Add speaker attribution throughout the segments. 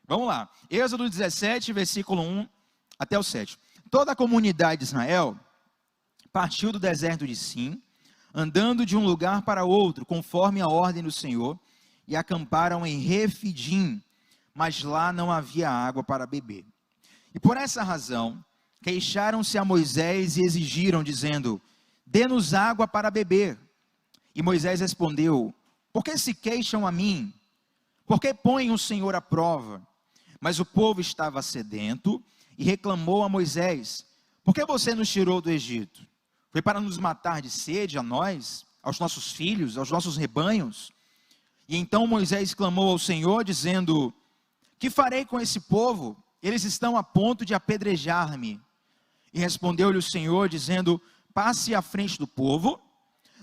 Speaker 1: Vamos lá. Êxodo 17, versículo 1 até o 7. Toda a comunidade de Israel partiu do deserto de Sim, andando de um lugar para outro, conforme a ordem do Senhor, e acamparam em Refidim, mas lá não havia água para beber. E por essa razão, queixaram-se a Moisés e exigiram, dizendo: dê-nos água para beber. E Moisés respondeu: por que se queixam a mim? Por que põem o Senhor à prova? Mas o povo estava sedento e reclamou a Moisés: por que você nos tirou do Egito? Foi para nos matar de sede a nós, aos nossos filhos, aos nossos rebanhos? E então Moisés clamou ao Senhor, dizendo: que farei com esse povo? Eles estão a ponto de apedrejar-me. E respondeu-lhe o Senhor, dizendo: passe à frente do povo,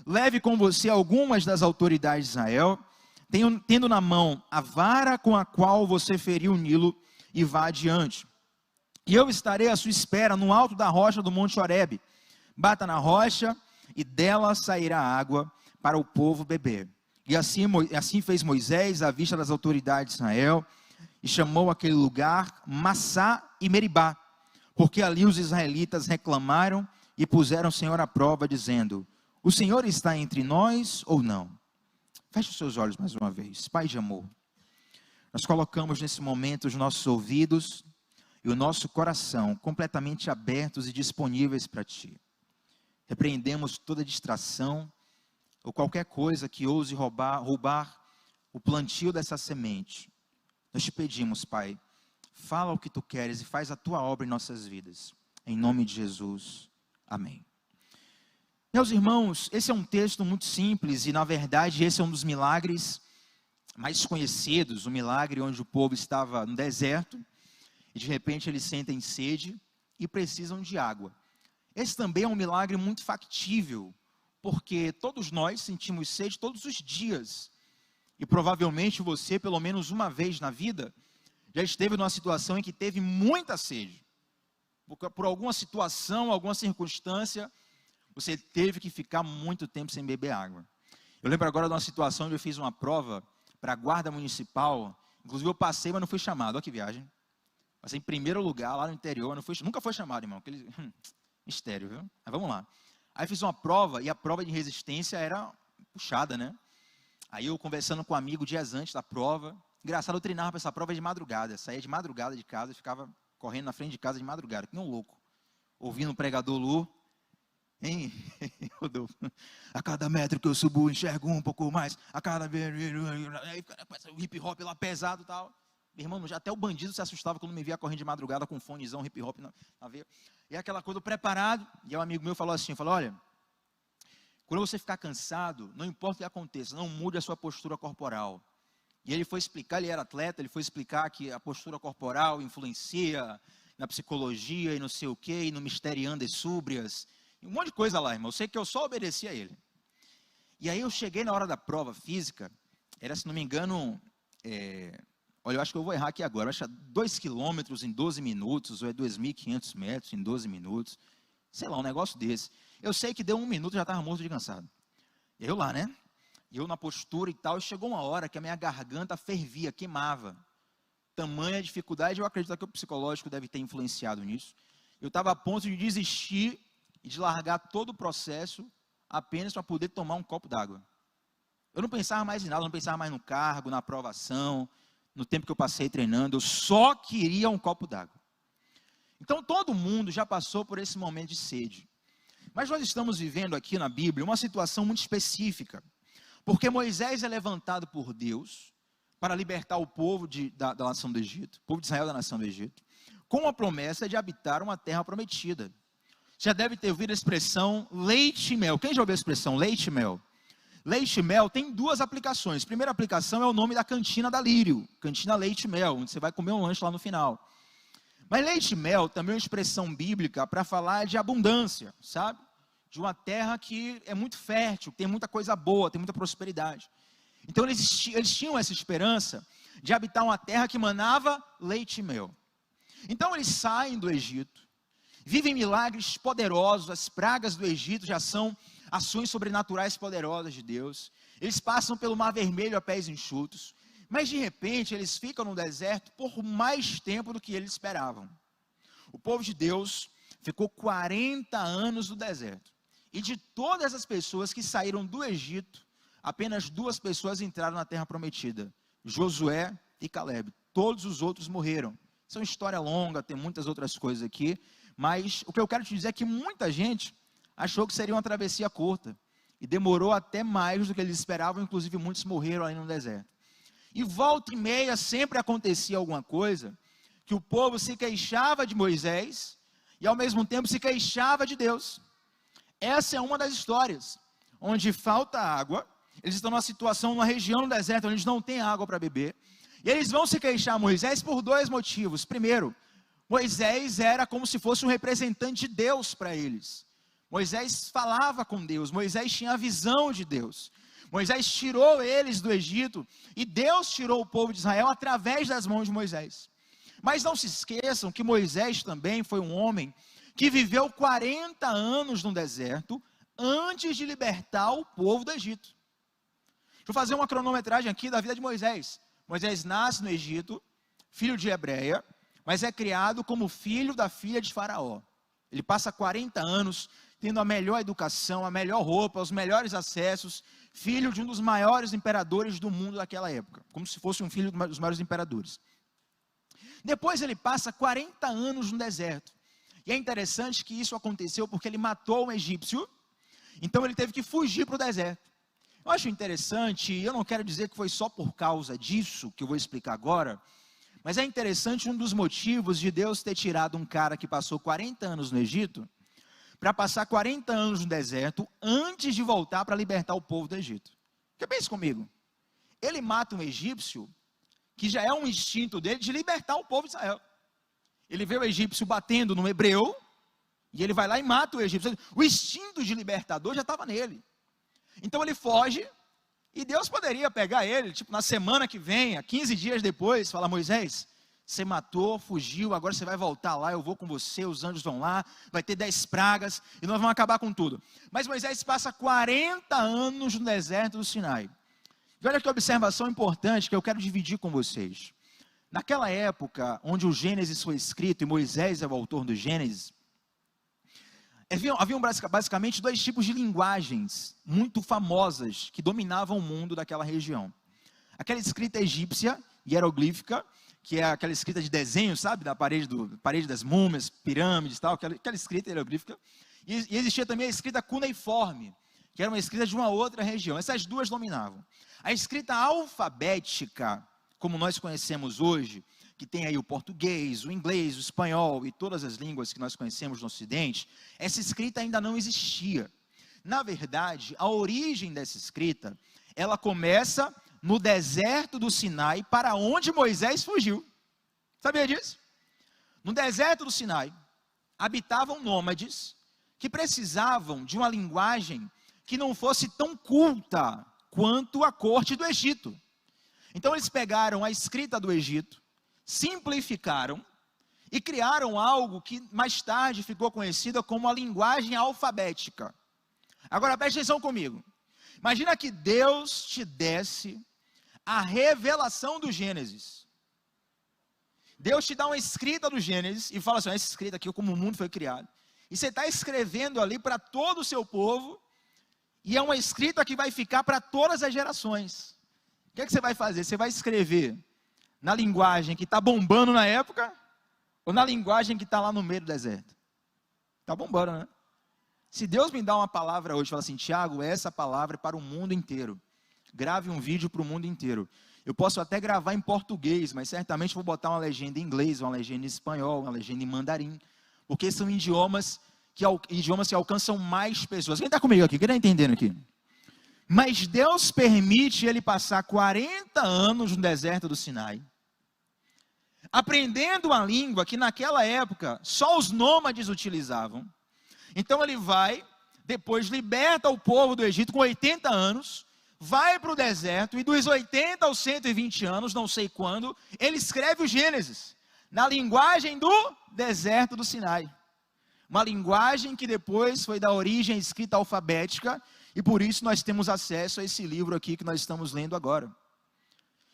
Speaker 1: leve com você algumas das autoridades de Israel, tendo na mão a vara com a qual você feriu o Nilo, e vá adiante. E eu estarei à sua espera no alto da rocha do Monte Horebe. Bata na rocha, e dela sairá água para o povo beber. E assim fez Moisés à vista das autoridades de Israel, e chamou aquele lugar Massá e Meribá, porque ali os israelitas reclamaram e puseram o Senhor à prova, dizendo: o Senhor está entre nós ou não? Feche os seus olhos mais uma vez. Pai de amor, nós colocamos nesse momento os nossos ouvidos e o nosso coração completamente abertos e disponíveis para Ti. Repreendemos toda distração ou qualquer coisa que ouse roubar o plantio dessa semente. Nós te pedimos, Pai, fala o que Tu queres e faz a Tua obra em nossas vidas. Em nome de Jesus. Amém. Meus irmãos, esse é um texto muito simples e, na verdade, esse é um dos milagres mais conhecidos, o milagre onde o povo estava no deserto e, de repente, eles sentem sede e precisam de água. Esse também é um milagre muito factível, porque todos nós sentimos sede todos os dias. E provavelmente você, pelo menos uma vez na vida, já esteve numa situação em que teve muita sede. Por alguma situação, alguma circunstância, você teve que ficar muito tempo sem beber água. Eu lembro agora de uma situação onde eu fiz uma prova para a guarda municipal. Inclusive eu passei, mas não fui chamado. Olha que viagem. Passei em primeiro lugar lá no interior, nunca foi chamado, irmão. Mistério, viu? Mas vamos lá. Aí fiz uma prova, e a prova de resistência era puxada, né? Aí eu conversando com um amigo dias antes da prova. Engraçado, eu treinava para essa prova de madrugada. Saía de madrugada de casa e ficava correndo na frente de casa de madrugada, que nem um louco. Ouvindo o pregador Lu. Hein, Rodolfo? A cada metro que eu subo, eu enxergo um pouco mais. A cada vez. O hip hop lá pesado e tal. Meu irmão, até o bandido se assustava quando me via correndo de madrugada com um fonezão hip hop na veia. E aquela coisa preparado. E um amigo meu falou assim: olha, quando você ficar cansado, não importa o que aconteça, não mude a sua postura corporal. E ele foi explicar, ele era atleta, ele foi explicar que a postura corporal influencia na psicologia e não sei o quê, e no misteriando e súbrias. Um monte de coisa lá, irmão. Eu sei que eu só obedeci a ele. E aí eu cheguei na hora da prova física, era, se não me engano, olha, eu acho que eu vou errar aqui agora, eu acho 2 quilômetros em 12 minutos, ou é 2.500 metros em 12 minutos, sei lá, um negócio desse. Eu sei que deu 1 minuto e já estava morto de cansado. Eu lá, né? Eu na postura e tal, e chegou uma hora que a minha garganta fervia, queimava. Tamanha dificuldade, eu acredito que o psicológico deve ter influenciado nisso. Eu estava a ponto de desistir e de largar todo o processo apenas para poder tomar um copo d'água. Eu não pensava mais em nada, não pensava mais no cargo, na aprovação, no tempo que eu passei treinando, eu só queria um copo d'água. Então todo mundo já passou por esse momento de sede. Mas nós estamos vivendo aqui na Bíblia uma situação muito específica, porque Moisés é levantado por Deus para libertar o povo da nação do Egito, o povo de Israel da nação do Egito, com a promessa de habitar uma terra prometida. Já deve ter ouvido a expressão leite e mel. Quem já ouviu a expressão leite e mel? Leite e mel tem 2 aplicações. A primeira aplicação é o nome da cantina da Lírio, cantina leite e mel, onde você vai comer um lanche lá no final. Mas leite e mel também é uma expressão bíblica para falar de abundância, sabe? De uma terra que é muito fértil, tem muita coisa boa, tem muita prosperidade. Então eles tinham essa esperança de habitar uma terra que manava leite e mel. Então eles saem do Egito, vivem milagres poderosos, as pragas do Egito já são ações sobrenaturais poderosas de Deus. Eles passam pelo Mar Vermelho a pés enxutos. Mas de repente eles ficam no deserto por mais tempo do que eles esperavam. O povo de Deus ficou 40 anos no deserto. E de todas as pessoas que saíram do Egito, apenas 2 pessoas entraram na terra prometida: Josué e Caleb. Todos os outros morreram. Isso é uma história longa, tem muitas outras coisas aqui, mas o que eu quero te dizer é que muita gente achou que seria uma travessia curta, e demorou até mais do que eles esperavam, inclusive muitos morreram ali no deserto. E volta e meia sempre acontecia alguma coisa, que o povo se queixava de Moisés, e ao mesmo tempo se queixava de Deus. Essa é uma das histórias, onde falta água, eles estão numa situação, numa região no deserto, onde eles não têm água para beber, e eles vão se queixar a Moisés por 2 motivos. Primeiro, Moisés era como se fosse um representante de Deus para eles. Moisés falava com Deus, Moisés tinha a visão de Deus. Moisés tirou eles do Egito, e Deus tirou o povo de Israel através das mãos de Moisés. Mas não se esqueçam que Moisés também foi um homem que viveu 40 anos no deserto, antes de libertar o povo do Egito. Deixa eu fazer uma cronometragem aqui da vida de Moisés. Moisés nasce no Egito, filho de Hebreia, mas é criado como filho da filha de Faraó. Ele passa 40 anos tendo a melhor educação, a melhor roupa, os melhores acessos, filho de um dos maiores imperadores do mundo daquela época, como se fosse um filho dos maiores imperadores. Depois ele passa 40 anos no deserto, e é interessante que isso aconteceu porque ele matou um egípcio, então ele teve que fugir para o deserto. Eu acho interessante, e eu não quero dizer que foi só por causa disso, que eu vou explicar agora, mas é interessante um dos motivos de Deus ter tirado um cara que passou 40 anos no Egito, para passar 40 anos no deserto, antes de voltar para libertar o povo do Egito. Porque pense comigo, ele mata um egípcio, que já é um instinto dele de libertar o povo de Israel. Ele vê o egípcio batendo no hebreu, e ele vai lá e mata o egípcio. O instinto de libertador já estava nele. Então ele foge, e Deus poderia pegar ele, tipo na semana que vem, 15 dias depois, falar: Moisés, você matou, fugiu, agora você vai voltar lá, eu vou com você, os anjos vão lá, vai ter 10 pragas, e nós vamos acabar com tudo. Mas Moisés passa 40 anos no deserto do Sinai. E olha que observação importante que eu quero dividir com vocês. Naquela época, onde o Gênesis foi escrito, e Moisés é o autor do Gênesis, haviam basicamente 2 tipos de linguagens muito famosas que dominavam o mundo daquela região. Aquela escrita egípcia, hieroglífica, que é aquela escrita de desenho, sabe, da parede das múmias, pirâmides e tal, aquela escrita hieroglífica. E existia também a escrita cuneiforme, que era uma escrita de uma outra região. Essas 2 dominavam. A escrita alfabética, como nós conhecemos hoje, que tem aí o português, o inglês, o espanhol e todas as línguas que nós conhecemos no Ocidente, essa escrita ainda não existia. Na verdade, a origem dessa escrita, ela começa no deserto do Sinai, para onde Moisés fugiu. Sabia disso? No deserto do Sinai, habitavam nômades que precisavam de uma linguagem que não fosse tão culta quanto a corte do Egito. Então eles pegaram a escrita do Egito, simplificaram e criaram algo que mais tarde ficou conhecida como a linguagem alfabética. Agora preste atenção comigo. Imagina que Deus te desse a revelação do Gênesis. Deus te dá uma escrita do Gênesis e fala assim: essa escrita aqui é como o mundo foi criado. E você está escrevendo ali para todo o seu povo, e é uma escrita que vai ficar para todas as gerações. O que é que você vai fazer? Você vai escrever na linguagem que está bombando na época, ou na linguagem que está lá no meio do deserto? Está bombando, né? Se Deus me dá uma palavra hoje, fala assim: Tiago, essa palavra é para o mundo inteiro. Grave um vídeo para o mundo inteiro. Eu posso até gravar em português, mas certamente vou botar uma legenda em inglês, uma legenda em espanhol, uma legenda em mandarim, porque são idiomas que alcançam mais pessoas. Quem está comigo aqui? Quem está entendendo aqui? Mas Deus permite ele passar 40 anos no deserto do Sinai, aprendendo uma língua que naquela época só os nômades utilizavam. Então ele vai, depois liberta o povo do Egito com 80 anos, vai para o deserto, e dos 80 aos 120 anos, não sei quando, ele escreve o Gênesis, na linguagem do deserto do Sinai. Uma linguagem que depois foi da origem escrita alfabética, e por isso nós temos acesso a esse livro aqui que nós estamos lendo agora.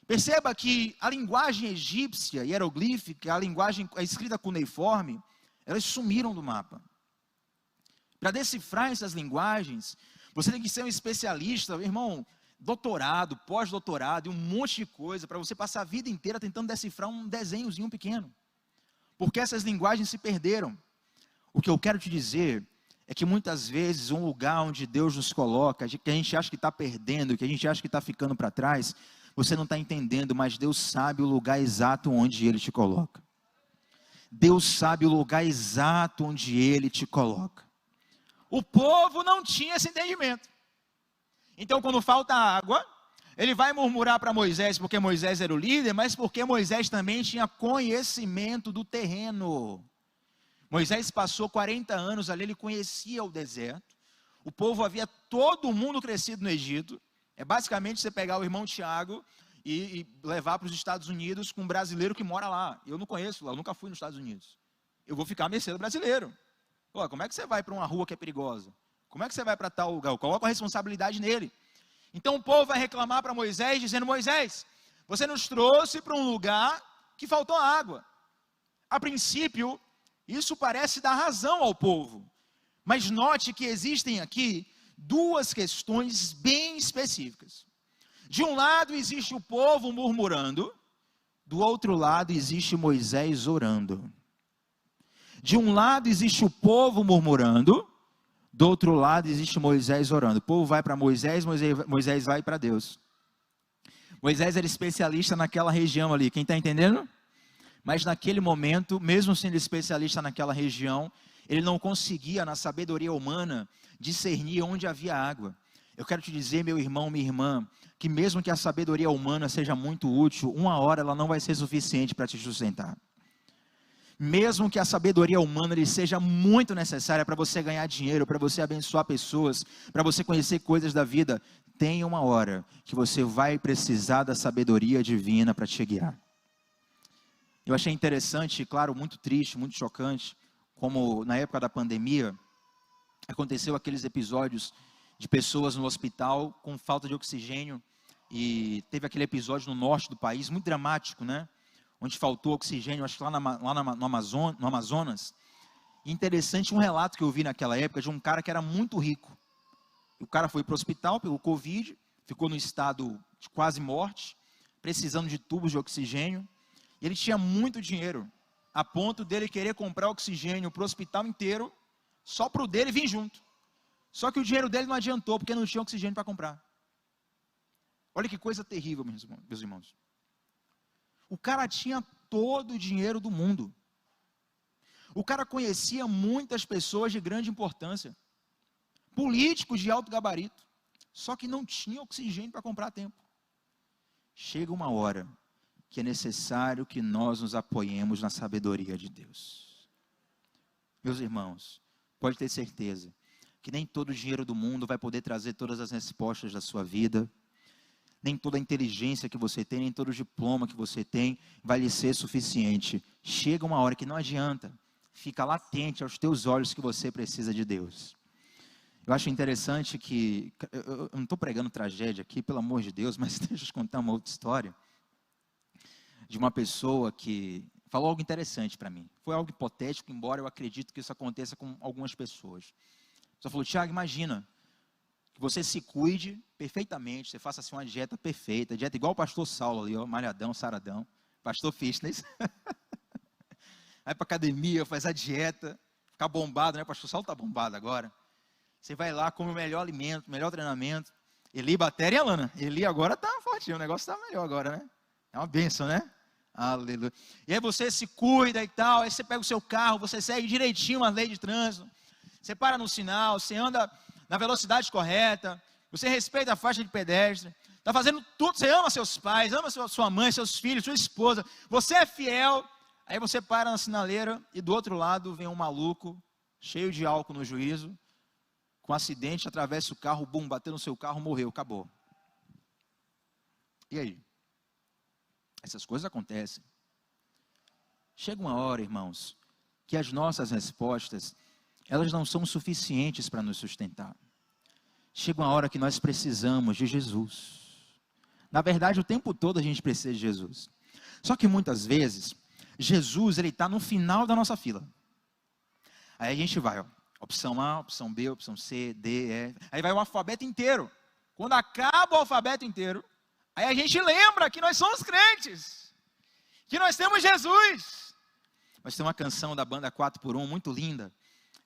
Speaker 1: Perceba que a linguagem egípcia, hieroglífica, a linguagem escrita cuneiforme, elas sumiram do mapa. Para decifrar essas linguagens, você tem que ser um especialista, irmão, doutorado, pós-doutorado e um monte de coisa, para você passar a vida inteira tentando decifrar um desenhozinho pequeno. Porque essas linguagens se perderam. O que eu quero te dizer é que muitas vezes um lugar onde Deus nos coloca, que a gente acha que está perdendo, que a gente acha que está ficando para trás, você não está entendendo, mas Deus sabe o lugar exato onde Ele te coloca. Deus sabe o lugar exato onde Ele te coloca. O povo não tinha esse entendimento. Então, quando falta água, ele vai murmurar para Moisés, porque Moisés era o líder, mas porque Moisés também tinha conhecimento do terreno. Moisés passou 40 anos ali, ele conhecia o deserto. O povo havia todo mundo crescido no Egito. É basicamente você pegar o irmão Tiago e levar para os Estados Unidos com um brasileiro que mora lá. Eu não conheço lá, eu nunca fui nos Estados Unidos. Eu vou ficar à mercê do brasileiro. Pô, como é que você vai para uma rua que é perigosa? Como é que você vai para tal lugar? Coloca a responsabilidade nele. Então o povo vai reclamar para Moisés, dizendo: Moisés, você nos trouxe para um lugar que faltou água. A princípio, isso parece dar razão ao povo. Mas note que existem aqui duas questões bem específicas. De um lado existe o povo murmurando, do outro lado existe Moisés orando. De um lado existe o povo murmurando, do outro lado existe Moisés orando. O povo vai para Moisés, Moisés vai para Deus. Moisés era especialista naquela região ali, quem está entendendo? Mas naquele momento, mesmo sendo especialista naquela região, ele não conseguia, na sabedoria humana, discernir onde havia água. Eu quero te dizer, meu irmão, minha irmã, que mesmo que a sabedoria humana seja muito útil, uma hora ela não vai ser suficiente para te sustentar. Mesmo que a sabedoria humana lhe seja muito necessária para você ganhar dinheiro, para você abençoar pessoas, para você conhecer coisas da vida, tem uma hora que você vai precisar da sabedoria divina para te guiar. Eu achei interessante, claro, muito triste, muito chocante, como na época da pandemia, aconteceu aqueles episódios de pessoas no hospital com falta de oxigênio, e teve aquele episódio no norte do país, muito dramático, né? Onde faltou oxigênio, acho que lá no Amazonas. E interessante um relato que eu vi naquela época de um cara que era muito rico. O cara foi para o hospital, pegou Covid, ficou no estado de quase morte, precisando de tubos de oxigênio. E ele tinha muito dinheiro, a ponto dele querer comprar oxigênio para o hospital inteiro, só para o dele vir junto. Só que o dinheiro dele não adiantou, porque não tinha oxigênio para comprar. Olha que coisa terrível, meus irmãos. O cara tinha todo o dinheiro do mundo. O cara conhecia muitas pessoas de grande importância. Políticos de alto gabarito. Só que não tinha oxigênio para comprar a tempo. Chega uma hora que é necessário que nós nos apoiemos na sabedoria de Deus. Meus irmãos, pode ter certeza que nem todo o dinheiro do mundo vai poder trazer todas as respostas da sua vida. Nem toda a inteligência que você tem, nem todo o diploma que você tem vai lhe ser suficiente. Chega uma hora que não adianta. Fica latente aos teus olhos que você precisa de Deus. Eu acho interessante que, eu não estou pregando tragédia aqui, pelo amor de Deus, mas deixa eu te contar uma outra história. De uma pessoa que falou algo interessante para mim. Foi algo hipotético, embora eu acredite que isso aconteça com algumas pessoas. Só falou: Tiago, imagina que você se cuide perfeitamente, você faça assim uma dieta perfeita, dieta igual o pastor Saulo ali, ó, malhadão, saradão, pastor fitness. Vai para academia, faz a dieta, ficar bombado, né? O pastor Saulo está bombado agora. Você vai lá, come o melhor alimento, o melhor treinamento. Eli Batéria e Alana. Eli agora está fortinho, o negócio está melhor agora, né? É uma bênção, né? Aleluia. E aí você se cuida e tal, aí você pega o seu carro, você segue direitinho a lei de trânsito, você para no sinal, você anda na velocidade correta, você respeita a faixa de pedestre, está fazendo tudo, você ama seus pais, ama sua mãe, seus filhos, sua esposa, você é fiel, aí você para na sinaleira e do outro lado vem um maluco, cheio de álcool no juízo, com um acidente, atravessa o carro, bum, bateu no seu carro, morreu, acabou. E aí? Essas coisas acontecem. Chega uma hora, irmãos, que as nossas respostas, elas não são suficientes para nos sustentar. Chega uma hora que nós precisamos de Jesus. Na verdade, o tempo todo a gente precisa de Jesus. Só que muitas vezes, Jesus, ele está no final da nossa fila. Aí a gente vai, ó, opção A, opção B, opção C, D, E. Aí vai o alfabeto inteiro. Quando acaba o alfabeto inteiro, aí a gente lembra que nós somos crentes. Que nós temos Jesus. Mas tem uma canção da banda 4x1 muito linda,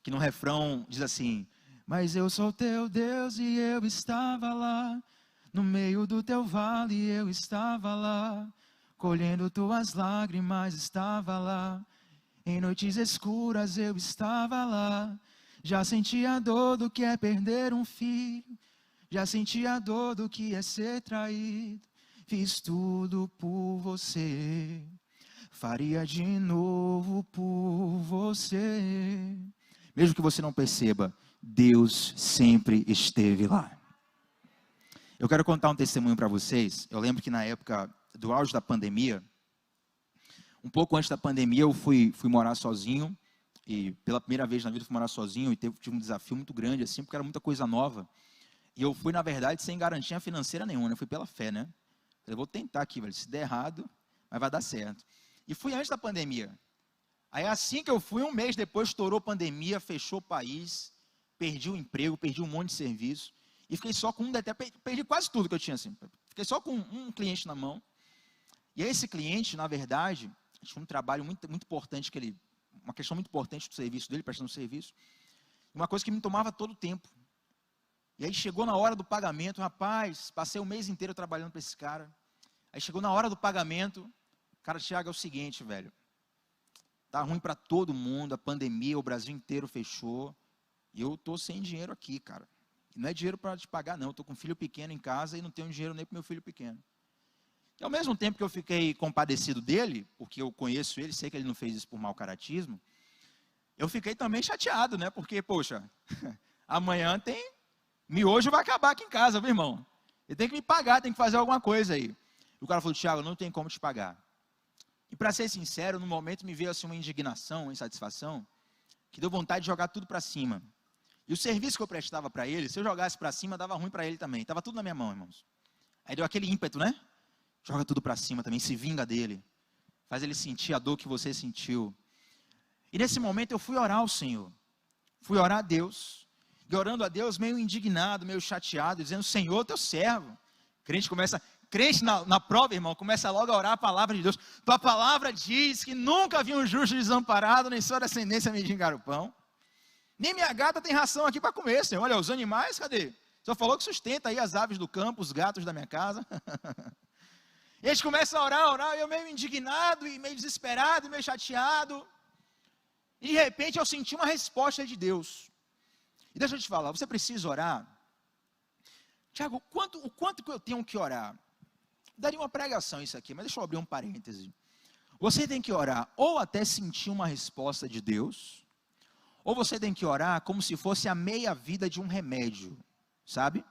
Speaker 1: que no refrão diz assim: mas eu sou teu Deus e eu estava lá, no meio do teu vale eu estava lá, colhendo tuas lágrimas estava lá, em noites escuras eu estava lá, já senti a dor do que é perder um filho, já senti a dor do que é ser traído, fiz tudo por você, faria de novo por você. Mesmo que você não perceba, Deus sempre esteve lá. Eu quero contar um testemunho para vocês. Eu lembro que na época do auge da pandemia, um pouco antes da pandemia, eu fui morar sozinho. E pela primeira vez na vida eu fui morar sozinho e tive um desafio muito grande, assim, porque era muita coisa nova. E eu fui, na verdade, sem garantia financeira nenhuma, né? Eu fui pela fé, né? Eu vou tentar aqui, velho. Se der errado, mas vai dar certo. E fui antes da pandemia. Aí assim que eu fui, um mês depois, estourou a pandemia, fechou o país, perdi o emprego, perdi um monte de serviço, e fiquei só com até perdi quase tudo que eu tinha, assim, fiquei só com um cliente na mão, e esse cliente, na verdade, tinha um trabalho muito importante, uma questão muito importante do serviço dele, prestando serviço, uma coisa que me tomava todo o tempo, e aí chegou na hora do pagamento, rapaz, passei o mês inteiro trabalhando para esse cara, aí chegou na hora do pagamento, cara, Thiago, é o seguinte, velho, tá ruim para todo mundo, a pandemia, o Brasil inteiro fechou, e eu tô sem dinheiro aqui, cara. E não é dinheiro para te pagar, não. Eu tô com um filho pequeno em casa e não tenho dinheiro nem para meu filho pequeno. E ao mesmo tempo que eu fiquei compadecido dele, porque eu conheço ele, sei que ele não fez isso por mau caratismo, eu fiquei também chateado, né? Porque, poxa, amanhã miojo vai acabar aqui em casa, meu irmão. Ele tem que me pagar, tem que fazer alguma coisa aí. E o cara falou: Thiago, não tem como te pagar. E para ser sincero, no momento me veio assim uma indignação, uma insatisfação, que deu vontade de jogar tudo para cima. E o serviço que eu prestava para ele, se eu jogasse para cima, dava ruim para ele também. Estava tudo na minha mão, irmãos. Aí deu aquele ímpeto, né? Joga tudo para cima também, se vinga dele. Faz ele sentir a dor que você sentiu. E nesse momento eu fui orar ao Senhor. Fui orar a Deus. E orando a Deus, meio indignado, meio chateado, dizendo: Senhor, teu servo. Crente na prova, irmão, começa logo a orar a palavra de Deus. Tua palavra diz que nunca vi um justo desamparado, nem sua descendência mendigar o pão. Nem minha gata tem ração aqui para comer, Senhor. Olha, os animais, cadê? O Senhor falou que sustenta aí as aves do campo, os gatos da minha casa. E a gente começa a orar, e eu meio indignado, e meio desesperado, e meio chateado. E de repente eu senti uma resposta de Deus. E deixa eu te falar, você precisa orar. Tiago, o quanto que eu tenho que orar? Daria uma pregação isso aqui, mas deixa eu abrir um parêntese. Você tem que orar ou até sentir uma resposta de Deus, ou você tem que orar como se fosse a meia vida de um remédio, sabe?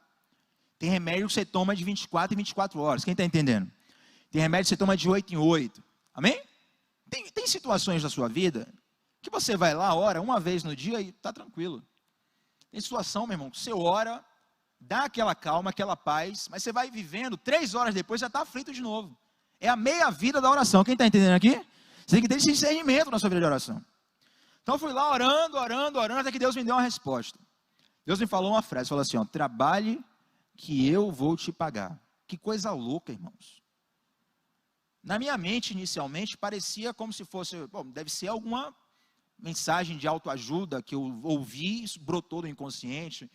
Speaker 1: Tem remédio que você toma de 24 em 24 horas, quem está entendendo? Tem remédio que você toma de 8 em 8, amém? Tem situações da sua vida que você vai lá, ora uma vez no dia e está tranquilo. Tem situação, meu irmão, que você ora, dá aquela calma, aquela paz, mas você vai vivendo, 3 horas depois já está aflito de novo. É a meia vida da oração, quem está entendendo aqui? Você tem que ter esse discernimento na sua vida de oração. Então eu fui lá orando, até que Deus me deu uma resposta. Deus me falou uma frase, falou assim, ó: trabalhe que eu vou te pagar. Que coisa louca, irmãos. Na minha mente, inicialmente, parecia como se fosse, bom, deve ser alguma mensagem de autoajuda que eu ouvi, isso brotou do inconsciente.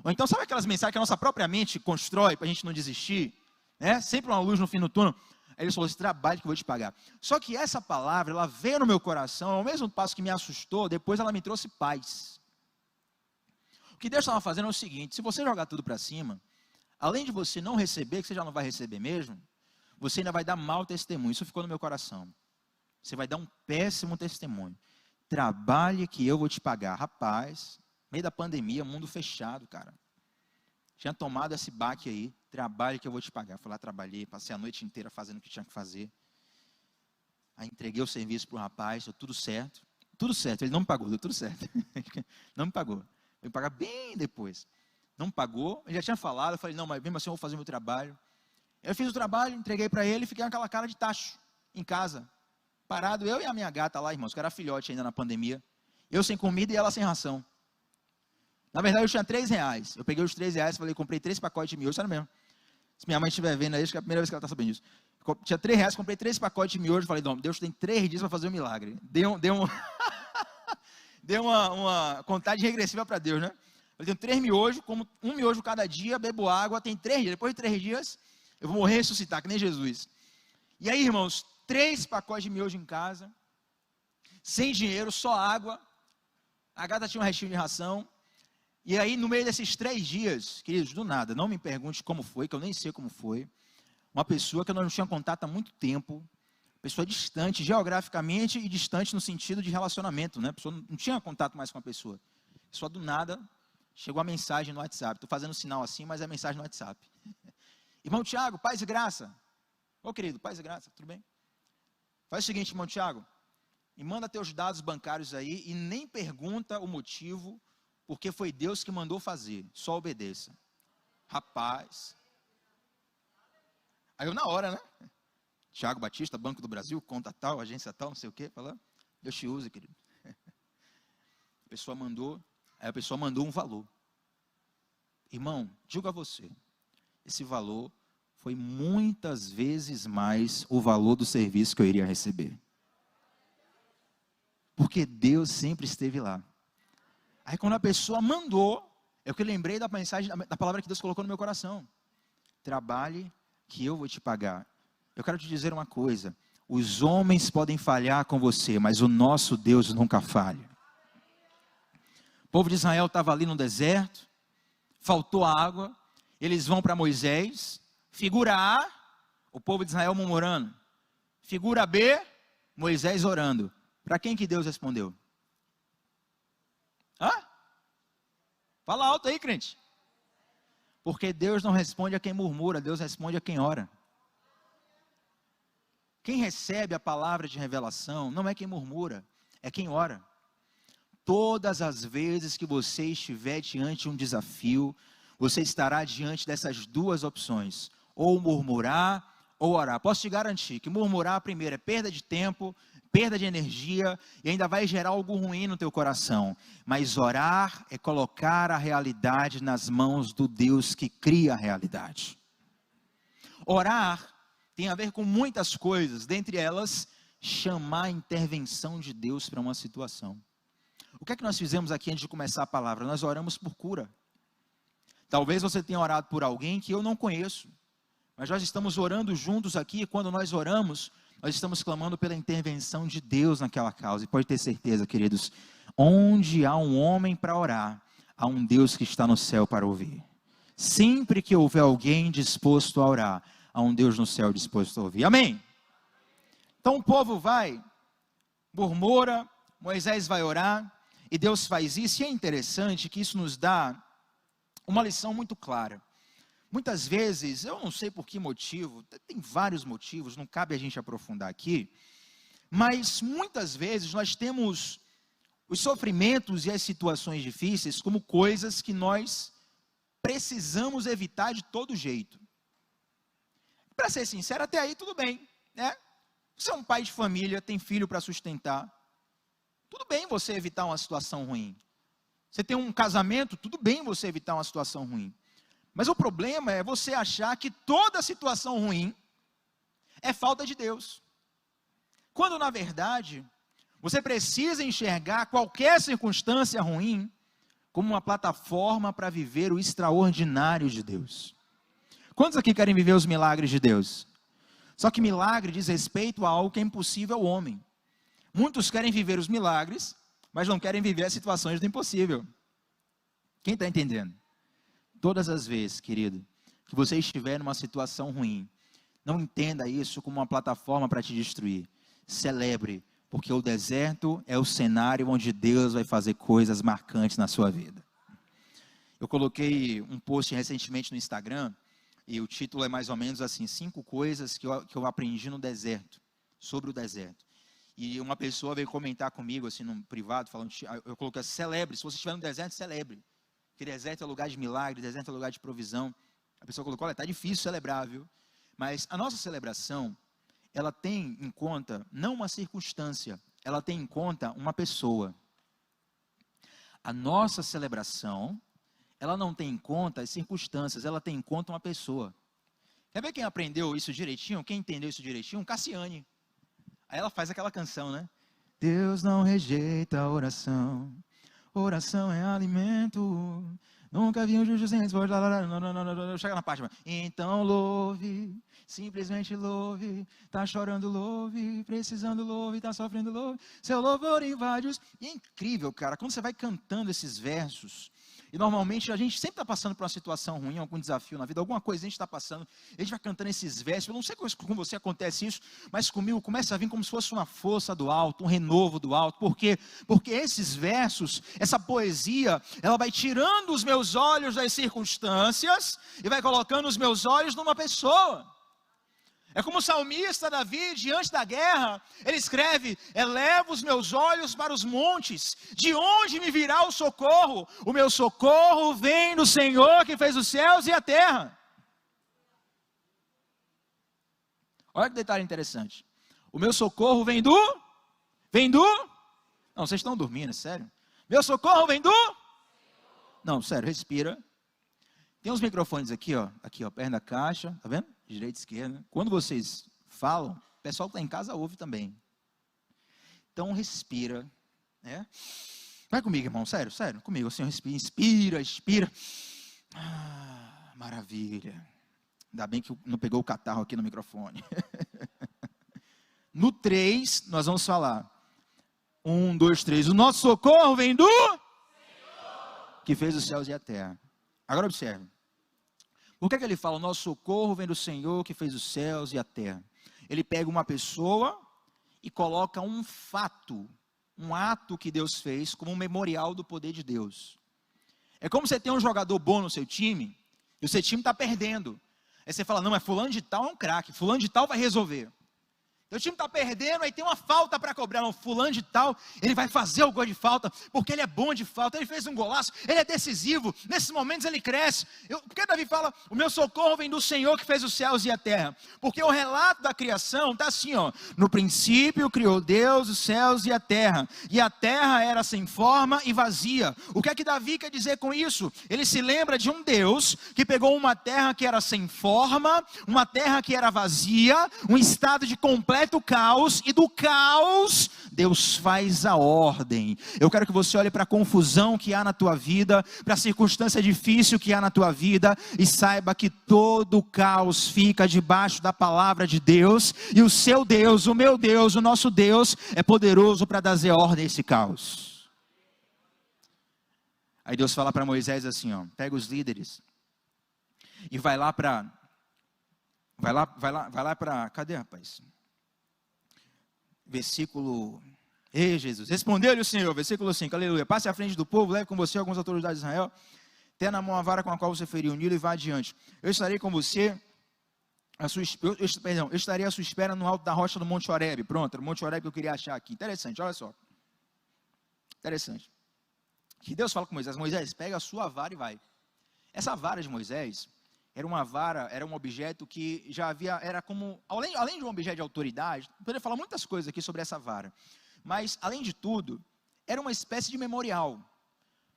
Speaker 1: Ou então, sabe aquelas mensagens que a nossa própria mente constrói para a gente não desistir? Né? Sempre uma luz no fim do túnel. Aí ele falou: esse trabalho que eu vou te pagar. Só que essa palavra, ela veio no meu coração, ao mesmo passo que me assustou, depois ela me trouxe paz. O que Deus estava fazendo é o seguinte: se você jogar tudo para cima, além de você não receber, que você já não vai receber mesmo, você ainda vai dar mau testemunho. Isso ficou no meu coração. Você vai dar um péssimo testemunho. Trabalhe que eu vou te pagar. Rapaz, meio da pandemia, mundo fechado, cara. Tinha tomado esse baque aí. Trabalhe que eu vou te pagar. Fui lá, trabalhei, passei a noite inteira fazendo o que tinha que fazer. Aí entreguei o serviço para o rapaz, deu tudo certo. Tudo certo, ele não me pagou, deu tudo certo. Não me pagou. Veio pagar bem depois. Não me pagou, ele já tinha falado, eu falei: não, mas mesmo assim eu vou fazer o meu trabalho. Eu fiz o trabalho, entreguei para ele e fiquei com aquela cara de tacho em casa. Parado, eu e a minha gata lá, irmãos, que era filhote ainda na pandemia. Eu sem comida e ela sem ração. Na verdade, eu tinha R$3. Eu peguei os R$3 e falei, comprei 3 pacotes de miojo, sério mesmo. Se minha mãe estiver vendo aí, acho que é a primeira vez que ela está sabendo disso. Tinha R$3, comprei 3 pacotes de miojo, falei, não, Deus tem 3 dias para fazer um milagre. Deu uma contagem regressiva para Deus, né? Eu tenho 3 miojos, como um miojo cada dia, bebo água, tem 3 dias. Depois de 3 dias, eu vou morrer e ressuscitar, que nem Jesus. E aí, irmãos, 3 pacotes de miojo em casa, sem dinheiro, só água. A gata tinha um restinho de ração. E aí, no meio desses 3 dias, queridos, do nada, não me pergunte como foi, que eu nem sei como foi. Uma pessoa que eu não tinha contato há muito tempo, pessoa distante, geograficamente e distante no sentido de relacionamento, né? A pessoa não tinha contato mais com a pessoa. Só do nada, chegou a mensagem no WhatsApp. Estou fazendo sinal assim, mas é mensagem no WhatsApp. Irmão Tiago, paz e graça. Ô querido, paz e graça, tudo bem? Faz o seguinte, irmão Tiago, me manda teus dados bancários aí e nem pergunta o motivo, porque foi Deus que mandou fazer, só obedeça. Rapaz. Aí eu na hora, né? Tiago Batista, Banco do Brasil, conta tal, agência tal, não sei o quê, falando, Deus te use, querido. A pessoa mandou um valor. Irmão, digo a você, esse valor foi muitas vezes mais o valor do serviço que eu iria receber. Porque Deus sempre esteve lá. Aí quando a pessoa mandou, eu que lembrei da mensagem, da palavra que Deus colocou no meu coração. Trabalhe que eu vou te pagar. Eu quero te dizer uma coisa, os homens podem falhar com você, mas o nosso Deus nunca falha. O povo de Israel estava ali no deserto, faltou água, eles vão para Moisés, figura A, o povo de Israel murmurando, figura B, Moisés orando. Para quem que Deus respondeu? Hã? Fala alto aí, crente. Porque Deus não responde a quem murmura, Deus responde a quem ora. Quem recebe a palavra de revelação não é quem murmura, é quem ora. Todas as vezes que você estiver diante de um desafio, você estará diante dessas duas opções, ou murmurar ou orar. Posso te garantir que murmurar primeiro é perda de tempo, perda de energia e ainda vai gerar algo ruim no teu coração. Mas orar é colocar a realidade nas mãos do Deus que cria a realidade. Orar tem a ver com muitas coisas, dentre elas, chamar a intervenção de Deus para uma situação. O que é que nós fizemos aqui antes de começar a palavra? Nós oramos por cura. Talvez você tenha orado por alguém que eu não conheço, mas nós estamos orando juntos aqui, e quando nós oramos, nós estamos clamando pela intervenção de Deus naquela causa. E pode ter certeza, queridos, onde há um homem para orar, há um Deus que está no céu para ouvir. Sempre que houver alguém disposto a orar, há um Deus no céu disposto a ouvir. Amém? Então o povo vai, murmura, Moisés vai orar, e Deus faz isso. E é interessante que isso nos dá uma lição muito clara. Muitas vezes, eu não sei por que motivo, tem vários motivos, não cabe a gente aprofundar aqui, mas muitas vezes nós temos os sofrimentos e as situações difíceis como coisas que nós precisamos evitar de todo jeito. Para ser sincero, até aí tudo bem, né? Você é um pai de família, tem filho para sustentar, tudo bem você evitar uma situação ruim. Você tem um casamento, tudo bem você evitar uma situação ruim. Mas o problema é você achar que toda situação ruim é falta de Deus. Quando na verdade, você precisa enxergar qualquer circunstância ruim como uma plataforma para viver o extraordinário de Deus. Quantos aqui querem viver os milagres de Deus? Só que milagre diz respeito a algo que é impossível ao homem. Muitos querem viver os milagres, mas não querem viver as situações do impossível. Quem está entendendo? Todas as vezes, querido, que você estiver numa situação ruim, não entenda isso como uma plataforma para te destruir. Celebre, porque o deserto é o cenário onde Deus vai fazer coisas marcantes na sua vida. Eu coloquei um post recentemente no Instagram, e o título é mais ou menos assim, 5 coisas que eu aprendi no deserto, sobre o deserto. E uma pessoa veio comentar comigo, assim, no privado, falando, eu coloquei, celebre, se você estiver no deserto, celebre. Porque deserto é lugar de milagre, deserto é lugar de provisão. A pessoa colocou, olha, está difícil celebrar, viu? Mas a nossa celebração, ela tem em conta não uma circunstância, ela tem em conta uma pessoa. A nossa celebração, ela não tem em conta as circunstâncias, ela tem em conta uma pessoa. Quer ver quem aprendeu isso direitinho? Quem entendeu isso direitinho? Cassiane. Aí ela faz aquela canção, né? Deus não rejeita a oração, oração é alimento. Nunca vi um justo sem resposta. Chega na parte. Então louve, simplesmente louve. Tá chorando, louve. Precisando, louve. Tá sofrendo, louve. Seu louvor invade os... E é incrível, cara, quando você vai cantando esses versos. E normalmente a gente sempre está passando por uma situação ruim, algum desafio na vida, alguma coisa a gente está passando, a gente vai cantando esses versos. Eu não sei com você acontece isso, mas comigo começa a vir como se fosse uma força do alto, um renovo do alto. Por quê? Porque esses versos, essa poesia, ela vai tirando os meus olhos das circunstâncias e vai colocando os meus olhos numa pessoa. É como o salmista Davi, diante da guerra, ele escreve: eleva os meus olhos para os montes, de onde me virá o socorro? O meu socorro vem do Senhor que fez os céus e a terra. Olha que detalhe interessante. O meu socorro vem do... Não, vocês estão dormindo, é sério. Meu socorro vem do... Não, sério, respira. Tem uns microfones aqui, ó, perto da caixa, tá vendo? Direita e esquerda. Quando vocês falam, o pessoal que está em casa ouve também. Então respira, né? Vai comigo, irmão, sério, comigo, assim, respira, expira. Maravilha. Ainda bem que não pegou o catarro aqui no microfone. No 3, nós vamos falar. 1, 2, 3. O nosso socorro vem do Senhor, que fez os céus e a terra. Agora observe. Por que ele fala, o nosso socorro vem do Senhor que fez os céus e a terra? Ele pega uma pessoa e coloca um fato, um ato que Deus fez como um memorial do poder de Deus. É como você tem um jogador bom no seu time, e o seu time está perdendo. Aí você fala, não, mas fulano de tal é um craque, fulano de tal vai resolver. O time está perdendo, aí tem uma falta para cobrar. Não, fulano de tal, ele vai fazer o gol de falta, porque ele é bom de falta, ele fez um golaço, ele é decisivo, nesses momentos ele cresce. Por que Davi fala, o meu socorro vem do Senhor que fez os céus e a terra? Porque o relato da criação está assim, ó, no princípio criou Deus os céus e a terra era sem forma e vazia. O que é que Davi quer dizer com isso? Ele se lembra de um Deus que pegou uma terra que era sem forma, uma terra que era vazia, um estado de completo caos, e do caos Deus faz a ordem. Eu quero que você olhe para a confusão que há na tua vida, para a circunstância difícil que há na tua vida, e saiba que todo o caos fica debaixo da palavra de Deus, e o seu Deus, o meu Deus, o nosso Deus é poderoso para dar ordem a esse caos. Aí Deus fala para Moisés assim, ó, pega os líderes e vai lá para cadê, rapaz? Versículo, ei Jesus, respondeu-lhe o Senhor, versículo 5, aleluia, passe à frente do povo, leve com você algumas autoridades de Israel, tenha na mão a vara com a qual você feriu o Nilo e vá adiante. Eu estarei com você, eu estarei à sua espera no alto da rocha do Monte Horebe. Pronto, era o Monte Horebe que eu queria achar aqui. Interessante, olha só. Interessante. Que Deus fala com Moisés, Moisés, pega a sua vara e vai. Essa vara de Moisés era uma vara, era um objeto que já havia, era como, além de um objeto de autoridade, eu poderia falar muitas coisas aqui sobre essa vara, mas além de tudo, era uma espécie de memorial,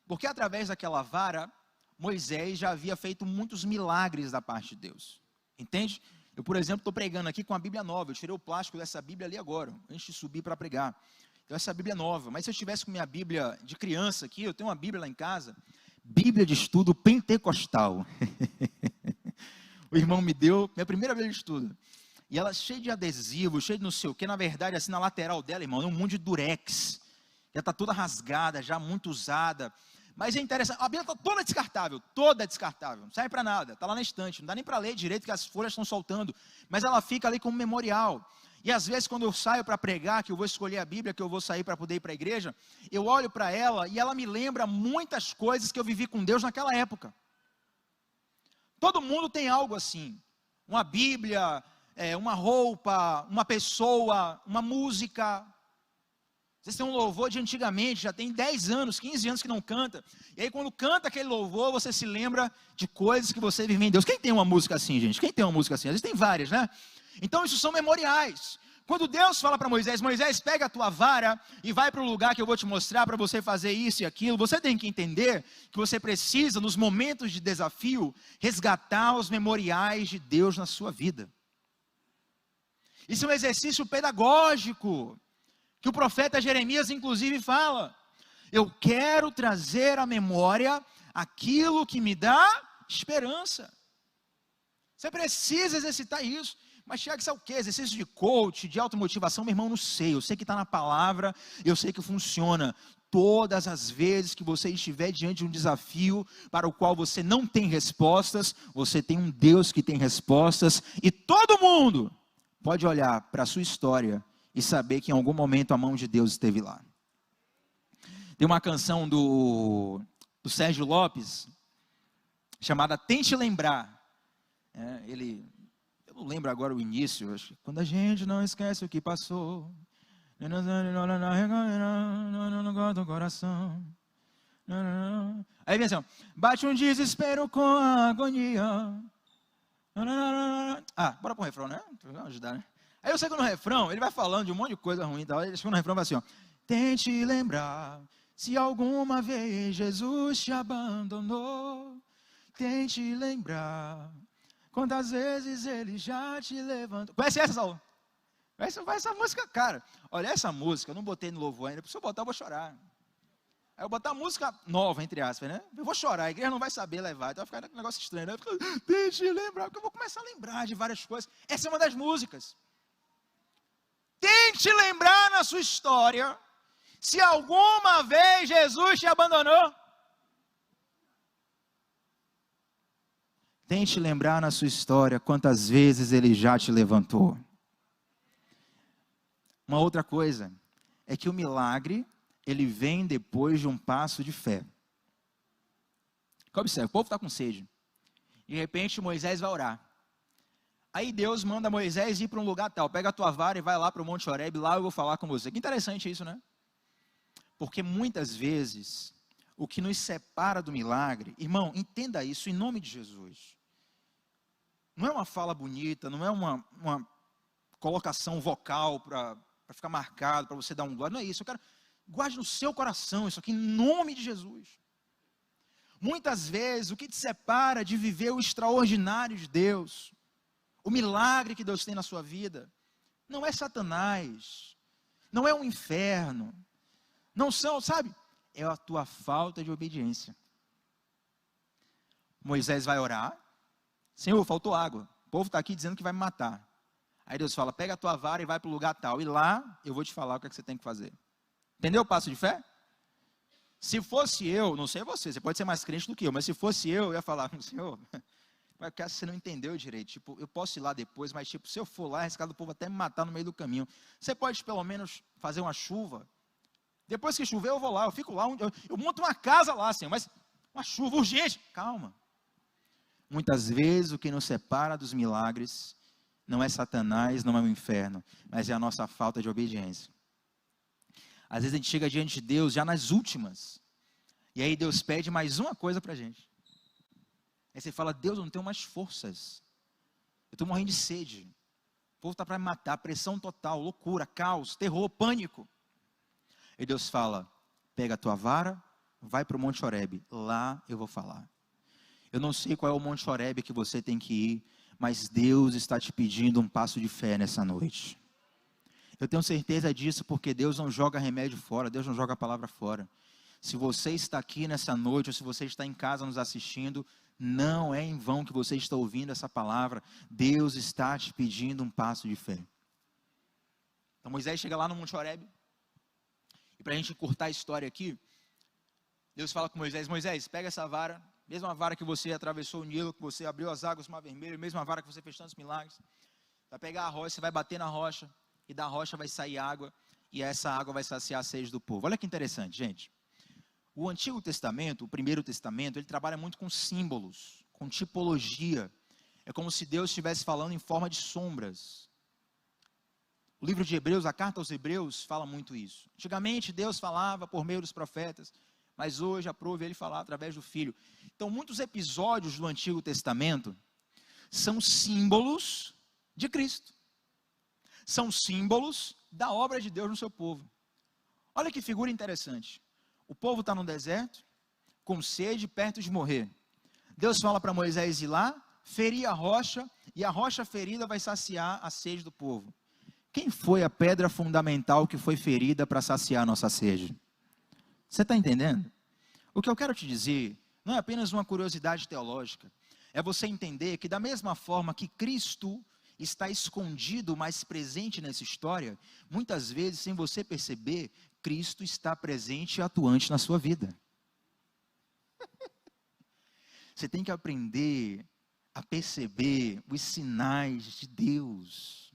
Speaker 1: porque através daquela vara, Moisés já havia feito muitos milagres da parte de Deus, entende? Eu, por exemplo, estou pregando aqui com a Bíblia nova, eu tirei o plástico dessa Bíblia ali agora, antes de subir para pregar, então essa Bíblia é nova, mas se eu estivesse com minha Bíblia de criança aqui, eu tenho uma Bíblia lá em casa, Bíblia de estudo pentecostal. O irmão me deu, minha primeira Bíblia de estudo. E ela cheia de adesivo, cheia de não sei o que. Na verdade, assim, na lateral dela, irmão, é um monte de durex. Já está toda rasgada, já muito usada. Mas é interessante, a Bíblia está toda descartável, não serve para nada. Está lá na estante, não dá nem para ler direito, porque as folhas estão soltando. Mas ela fica ali como memorial. E às vezes quando eu saio para pregar, que eu vou escolher a Bíblia, que eu vou sair para poder ir para a igreja, eu olho para ela e ela me lembra muitas coisas que eu vivi com Deus naquela época. Todo mundo tem algo assim, uma Bíblia, uma roupa, uma pessoa, uma música. Vocês têm um louvor de antigamente, já tem 10 anos, 15 anos que não canta. E aí quando canta aquele louvor, você se lembra de coisas que você vive em Deus. Quem tem uma música assim, gente? Quem tem uma música assim? Às vezes tem várias, né? Então isso são memoriais. Quando Deus fala para Moisés, Moisés, pega a tua vara e vai para o lugar que eu vou te mostrar para você fazer isso e aquilo. Você tem que entender que você precisa, nos momentos de desafio, resgatar os memoriais de Deus na sua vida. Isso é um exercício pedagógico, que o profeta Jeremias inclusive fala. Eu quero trazer à memória aquilo que me dá esperança. Você precisa exercitar isso. Mas Tiago, isso é o quê? Exercício de coach, de automotivação? Meu irmão, não sei. Eu sei que está na palavra, eu sei que funciona. Todas as vezes que você estiver diante de um desafio para o qual você não tem respostas, você tem um Deus que tem respostas, e todo mundo pode olhar para a sua história e saber que em algum momento a mão de Deus esteve lá. Tem uma canção do Sérgio Lopes, chamada Tente Lembrar. Eu não lembro agora o início, acho que quando a gente não esquece o que passou, não guarda o coração. Aí vem assim, bate um desespero com a agonia. Bora para o refrão, né? Vamos ajudar, né? Aí eu sei que no refrão, ele vai falando de um monte de coisa ruim e tal. Ele chega no refrão e vai assim, ó. Tente lembrar, se alguma vez Jesus te abandonou. Tente lembrar, quantas vezes ele já te levantou. Conhece essa, Saulo? Conhece essa música? Cara, olha essa música, eu não botei no louvor ainda. Se eu botar, eu vou chorar. Aí eu botar música nova, entre aspas, né? Eu vou chorar, a igreja não vai saber levar. Então vai ficar um negócio estranho, né? Tente lembrar, porque eu vou começar a lembrar de várias coisas. Essa é uma das músicas. Tente lembrar na sua história, se alguma vez Jesus te abandonou. Tente lembrar na sua história quantas vezes ele já te levantou. Uma outra coisa é que o milagre, ele vem depois de um passo de fé. Observe, o povo está com sede. De repente Moisés vai orar. Aí Deus manda Moisés ir para um lugar tal. Pega a tua vara e vai lá para o Monte Horebe, lá eu vou falar com você. Que interessante isso, né? Porque muitas vezes, o que nos separa do milagre, irmão, entenda isso em nome de Jesus. Não é uma fala bonita, não é uma colocação vocal para ficar marcado, para você dar um glória. Não é isso, eu quero, guarde no seu coração isso aqui em nome de Jesus. Muitas vezes, o que te separa de viver o extraordinário de Deus, o milagre que Deus tem na sua vida, não é Satanás, não é o inferno, não são, sabe? É a tua falta de obediência. Moisés vai orar, Senhor, faltou água, o povo está aqui dizendo que vai me matar. Aí Deus fala, pega a tua vara e vai para o lugar tal, e lá eu vou te falar o que é que você tem que fazer. Entendeu o passo de fé? Se fosse eu, não sei você pode ser mais crente do que eu, mas se fosse eu ia falar, Senhor, porque você não entendeu direito, tipo, eu posso ir lá depois, mas tipo, se eu for lá, é arriscado o povo até me matar no meio do caminho. Você pode pelo menos fazer uma chuva, depois que chover eu vou lá, eu fico lá, eu monto uma casa lá, Senhor, mas uma chuva urgente, calma. Muitas vezes o que nos separa dos milagres não é Satanás, não é o inferno, mas é a nossa falta de obediência. Às vezes a gente chega diante de Deus já nas últimas, e aí Deus pede mais uma coisa para a gente. Aí você fala, Deus, eu não tenho mais forças, eu estou morrendo de sede, o povo está para me matar, pressão total, loucura, caos, terror, pânico. E Deus fala, pega a tua vara, vai para o Monte Horebe, lá eu vou falar. Eu não sei qual é o Monte Horebe que você tem que ir, mas Deus está te pedindo um passo de fé nessa noite. Eu tenho certeza disso porque Deus não joga remédio fora, Deus não joga a palavra fora. Se você está aqui nessa noite, ou se você está em casa nos assistindo, não é em vão que você está ouvindo essa palavra. Deus está te pedindo um passo de fé. Então Moisés chega lá no Monte Horebe, e para a gente encurtar a história aqui, Deus fala com Moisés, Moisés, pega essa vara, mesma vara que você atravessou o Nilo, que você abriu as águas do Mar Vermelho, mesma vara que você fez tantos milagres, vai pegar a rocha, você vai bater na rocha, e da rocha vai sair água, e essa água vai saciar a sede do povo. Olha que interessante, gente. O Antigo Testamento, o Primeiro Testamento, ele trabalha muito com símbolos, com tipologia. É como se Deus estivesse falando em forma de sombras. O livro de Hebreus, a carta aos Hebreus, fala muito isso. Antigamente Deus falava por meio dos profetas, mas hoje aprove ele falar através do Filho. Então muitos episódios do Antigo Testamento são símbolos de Cristo. São símbolos da obra de Deus no seu povo. Olha que figura interessante. O povo está no deserto, com sede, perto de morrer. Deus fala para Moisés ir lá, ferir a rocha, e a rocha ferida vai saciar a sede do povo. Quem foi a pedra fundamental que foi ferida para saciar a nossa sede? Você está entendendo? O que eu quero te dizer não é apenas uma curiosidade teológica, é você entender que da mesma forma que Cristo está escondido, mas presente nessa história, muitas vezes, sem você perceber, Cristo está presente e atuante na sua vida. Você tem que aprender a perceber os sinais de Deus.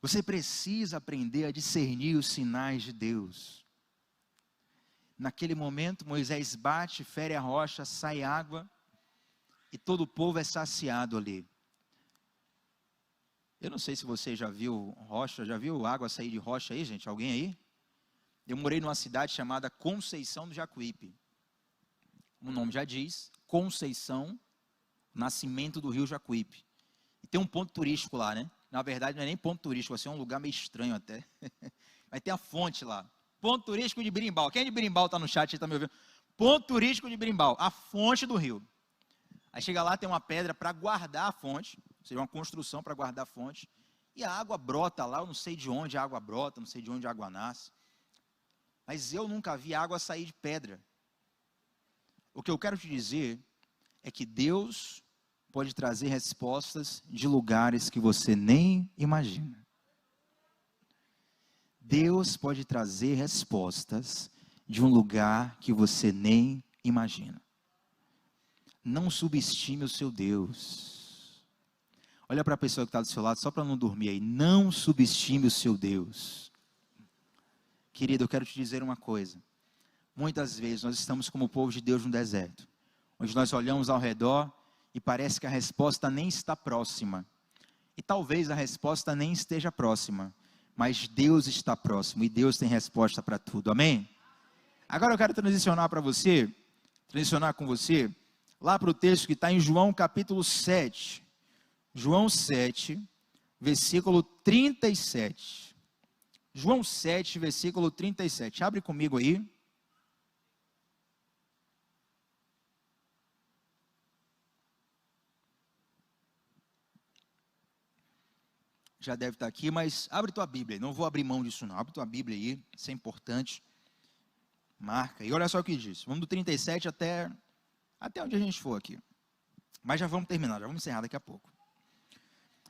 Speaker 1: Você precisa aprender a discernir os sinais de Deus. Naquele momento, Moisés bate, fere a rocha, sai água, e todo o povo é saciado ali. Eu não sei se você já viu rocha, já viu água sair de rocha aí, gente? Alguém aí? Eu morei numa cidade chamada Conceição do Jacuípe. O nome já diz, Conceição, nascimento do rio Jacuípe. E tem um ponto turístico lá, né? Na verdade não é nem ponto turístico, vai ser um lugar meio estranho até. Vai ter a fonte lá. Ponto turístico de Berimbau. Quem é de Berimbau está no chat e está me ouvindo? Ponto turístico de Berimbau, a fonte do rio. Aí chega lá, tem uma pedra para guardar a fonte, ou seja, uma construção para guardar a fonte. E a água brota lá, eu não sei de onde a água brota, não sei de onde a água nasce. Mas eu nunca vi água sair de pedra. O que eu quero te dizer é que Deus pode trazer respostas de lugares que você nem imagina. Deus pode trazer respostas de um lugar que você nem imagina. Não subestime o seu Deus. Olha para a pessoa que está do seu lado, só para não dormir aí. Não subestime o seu Deus. Querido, eu quero te dizer uma coisa. Muitas vezes nós estamos como o povo de Deus no deserto, onde nós olhamos ao redor e parece que a resposta nem está próxima. E talvez a resposta nem esteja próxima, mas Deus está próximo e Deus tem resposta para tudo. Amém? Agora eu quero transicionar com você, lá para o texto que está em João capítulo 7. João 7, versículo 37. João 7, versículo 37. Abre comigo aí. Já deve estar aqui, mas abre tua Bíblia. Não vou abrir mão disso não. Abre tua Bíblia aí, isso é importante. Marca. E olha só o que diz. Vamos do 37 até onde a gente for aqui. Mas já vamos terminar, já vamos encerrar daqui a pouco.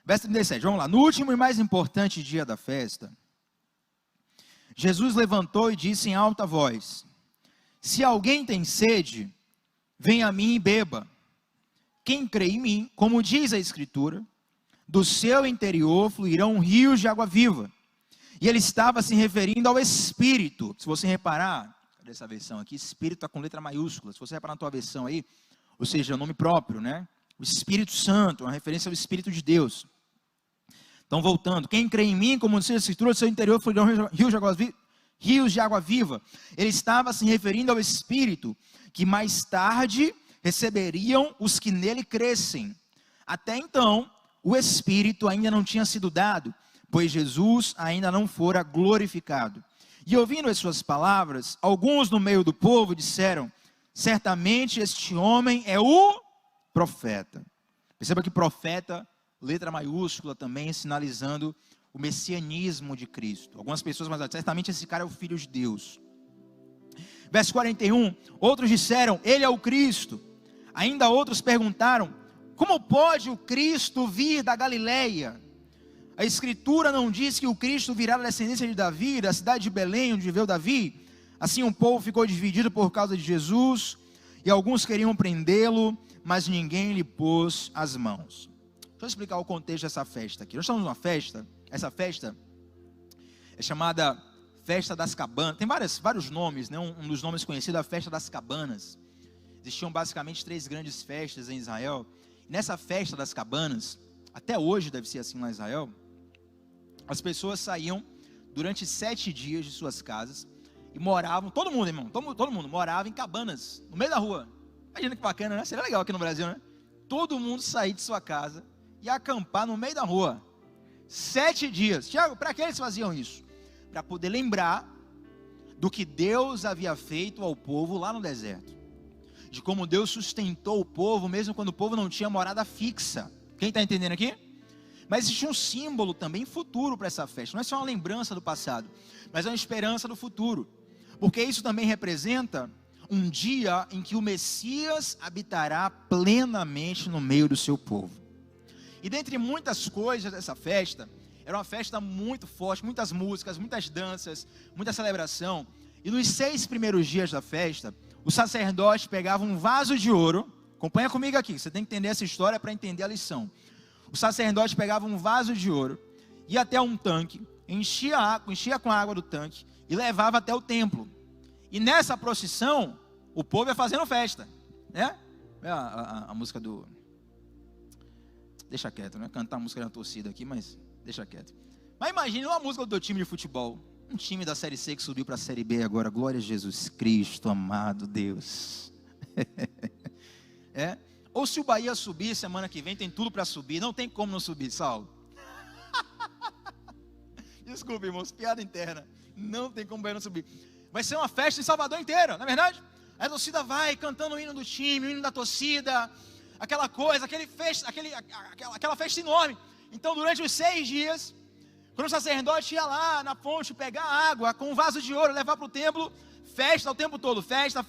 Speaker 1: Verso 37, vamos lá. No último e mais importante dia da festa, Jesus levantou e disse em alta voz: se alguém tem sede, venha a mim e beba. Quem crê em mim, como diz a Escritura, do seu interior fluirão rios de água viva. E ele estava se referindo ao Espírito. Se você reparar, cadê essa versão aqui? Espírito está com letra maiúscula. Se você reparar na tua versão aí, ou seja, o nome próprio, né? O Espírito Santo, uma referência ao Espírito de Deus. Então, voltando, quem crê em mim, como diz a Escritura, do seu interior fluirão rios de água viva. Ele estava se referindo ao Espírito, que mais tarde receberiam os que nele crescem. Até então, o Espírito ainda não tinha sido dado, pois Jesus ainda não fora glorificado. E ouvindo as suas palavras, alguns no meio do povo disseram: certamente este homem é o profeta. Perceba que profeta, letra maiúscula também, sinalizando o messianismo de Cristo. Algumas pessoas, mas certamente esse cara é o Filho de Deus. Verso 41, outros disseram: ele é o Cristo. Ainda outros perguntaram: como pode o Cristo vir da Galileia? A Escritura não diz que o Cristo virá da descendência de Davi, da cidade de Belém, onde viveu Davi? Assim o povo ficou dividido por causa de Jesus, e alguns queriam prendê-lo, mas ninguém lhe pôs as mãos. Deixa eu explicar o contexto dessa festa aqui. Nós estamos numa festa, essa festa é chamada Festa das Cabanas. Tem vários nomes, né? Um dos nomes conhecidos é a Festa das Cabanas. Existiam basicamente 3 grandes festas em Israel. Nessa Festa das Cabanas, até hoje deve ser assim lá em Israel, as pessoas saíam durante 7 dias de suas casas e moravam, todo mundo, irmão, todo mundo morava em cabanas, no meio da rua. Imagina que bacana, né? Seria legal aqui no Brasil, né? Todo mundo sair de sua casa e acampar no meio da rua. 7 dias. Tiago, para que eles faziam isso? Para poder lembrar do que Deus havia feito ao povo lá no deserto. De como Deus sustentou o povo, mesmo quando o povo não tinha morada fixa. Quem está entendendo aqui? Mas existe um símbolo também futuro para essa festa. Não é só uma lembrança do passado, mas é uma esperança do futuro. Porque isso também representa um dia em que o Messias habitará plenamente no meio do seu povo. E dentre muitas coisas dessa festa, era uma festa muito forte, muitas músicas, muitas danças, muita celebração. E nos 6 primeiros dias da festa, o sacerdote pegava um vaso de ouro. Acompanha comigo aqui, você tem que entender essa história para entender a lição. O sacerdote pegava um vaso de ouro, ia até um tanque, enchia com a água do tanque e levava até o templo. E nessa procissão, o povo ia fazendo festa, né? A música do... Deixa quieto, né? Cantar a música da torcida aqui, mas deixa quieto. Mas imagine uma música do teu time de futebol. Um time da Série C que subiu para a Série B agora. Glória a Jesus Cristo, amado Deus. Ou se o Bahia subir semana que vem, tem tudo para subir. Não tem como não subir, Saulo. Desculpa, irmãos, piada interna. Não tem como o Bahia não subir. Vai ser uma festa em Salvador inteira, não é verdade? A torcida vai cantando o hino do time, o hino da torcida, aquela coisa, aquela festa enorme. Então, durante os 6 dias, quando o sacerdote ia lá na fonte pegar água com um vaso de ouro, levar para o templo, festa o tempo todo, festa.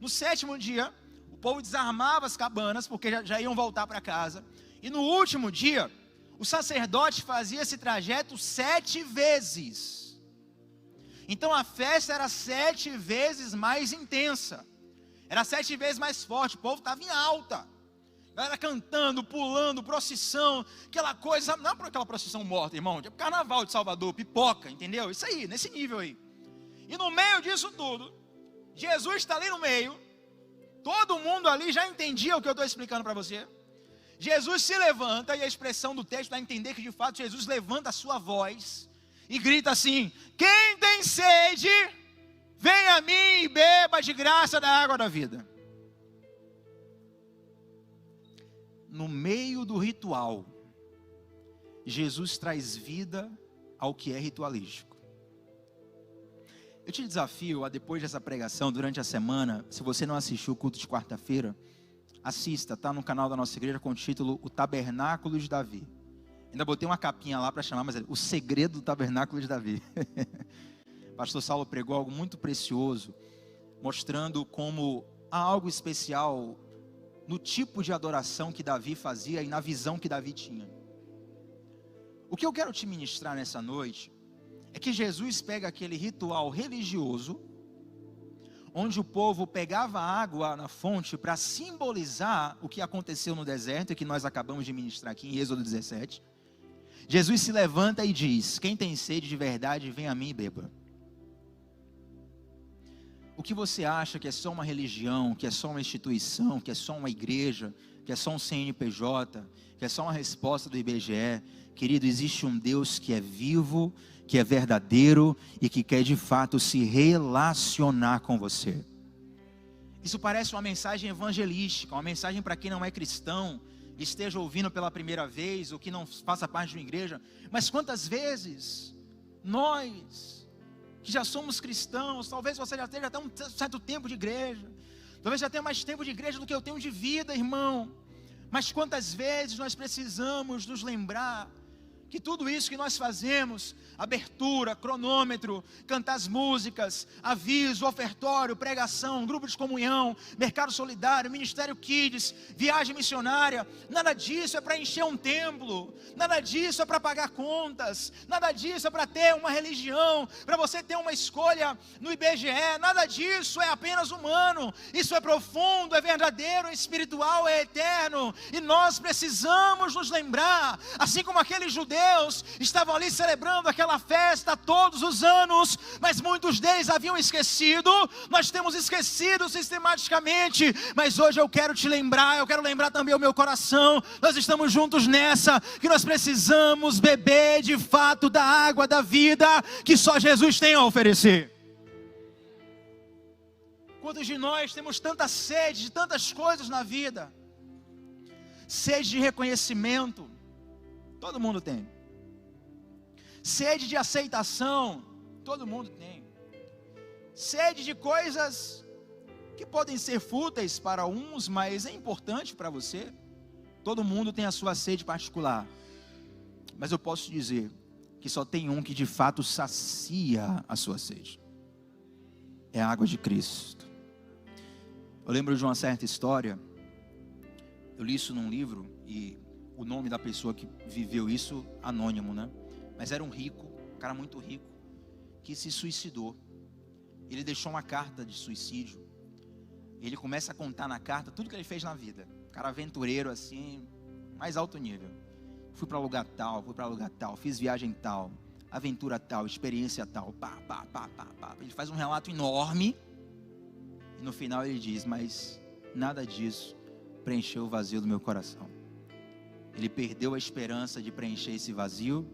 Speaker 1: No 7º dia, o povo desarmava as cabanas, porque já iam voltar para casa. E no último dia, o sacerdote fazia esse trajeto 7 vezes. Então a festa era 7 vezes mais intensa, era 7 vezes mais forte, o povo estava em alta, a galera cantando, pulando, procissão, aquela coisa, não é aquela procissão morta, irmão, tipo carnaval de Salvador, pipoca, entendeu? Isso aí, nesse nível aí. E no meio disso tudo, Jesus está ali no meio, todo mundo ali já entendia o que eu estou explicando para você. Jesus se levanta, e a expressão do texto dá a entender que de fato Jesus levanta a sua voz e grita assim: quem tem sede, venha a mim e beba de graça da água da vida. No meio do ritual, Jesus traz vida ao que é ritualístico. Eu te desafio a, depois dessa pregação, durante a semana, se você não assistiu o culto de quarta-feira, assista, tá no canal da nossa igreja com o título O Tabernáculo de Davi. Ainda botei uma capinha lá para chamar, mas é O Segredo do Tabernáculo de Davi. Pastor Saulo pregou algo muito precioso, mostrando como há algo especial no tipo de adoração que Davi fazia e na visão que Davi tinha. O que eu quero te ministrar nessa noite é que Jesus pega aquele ritual religioso, onde o povo pegava água na fonte para simbolizar o que aconteceu no deserto, e que nós acabamos de ministrar aqui em Êxodo 17. Jesus se levanta e diz: quem tem sede de verdade, vem a mim e beba. O que você acha que é só uma religião, que é só uma instituição, que é só uma igreja, que é só um CNPJ, que é só uma resposta do IBGE, querido, existe um Deus que é vivo, que é verdadeiro e que quer de fato se relacionar com você. Isso parece uma mensagem evangelística, uma mensagem para quem não é cristão, esteja ouvindo pela primeira vez, ou que não faça parte de uma igreja. Mas quantas vezes nós, que já somos cristãos, talvez você já tenha até um certo tempo de igreja, talvez já tenha mais tempo de igreja do que eu tenho de vida, irmão, mas quantas vezes nós precisamos nos lembrar que tudo isso que nós fazemos, abertura, cronômetro, cantar as músicas, aviso, ofertório, pregação, grupo de comunhão, mercado solidário, ministério Kids, viagem missionária, nada disso é para encher um templo, nada disso é para pagar contas, nada disso é para ter uma religião, para você ter uma escolha no IBGE, nada disso é apenas humano, isso é profundo, é verdadeiro, é espiritual, é eterno, e nós precisamos nos lembrar, assim como aqueles judeus Deus estavam ali celebrando aquela festa todos os anos, mas muitos deles haviam esquecido. Nós temos esquecido sistematicamente, mas hoje eu quero te lembrar, eu quero lembrar também o meu coração. Nós estamos juntos nessa, que nós precisamos beber de fato da água da vida que só Jesus tem a oferecer. Quantos de nós temos tanta sede de tantas coisas na vida? Sede de reconhecimento, todo mundo tem. Sede de aceitação, todo mundo tem. Sede de coisas que podem ser fúteis para uns, mas é importante para você. Todo mundo tem a sua sede particular. Mas eu posso te dizer que só tem um que de fato sacia a sua sede. É a água de Cristo. Eu lembro de uma certa história. Eu li isso num livro e o nome da pessoa que viveu isso, anônimo, né? Mas era um rico, um cara muito rico, que se suicidou. Ele deixou uma carta de suicídio. Ele começa a contar na carta tudo que ele fez na vida. Cara aventureiro assim, mais alto nível. Fui para lugar tal, fiz viagem tal, aventura tal, experiência tal, pá. Ele faz um relato enorme. E no final ele diz, mas nada disso preencheu o vazio do meu coração. Ele perdeu a esperança de preencher esse vazio,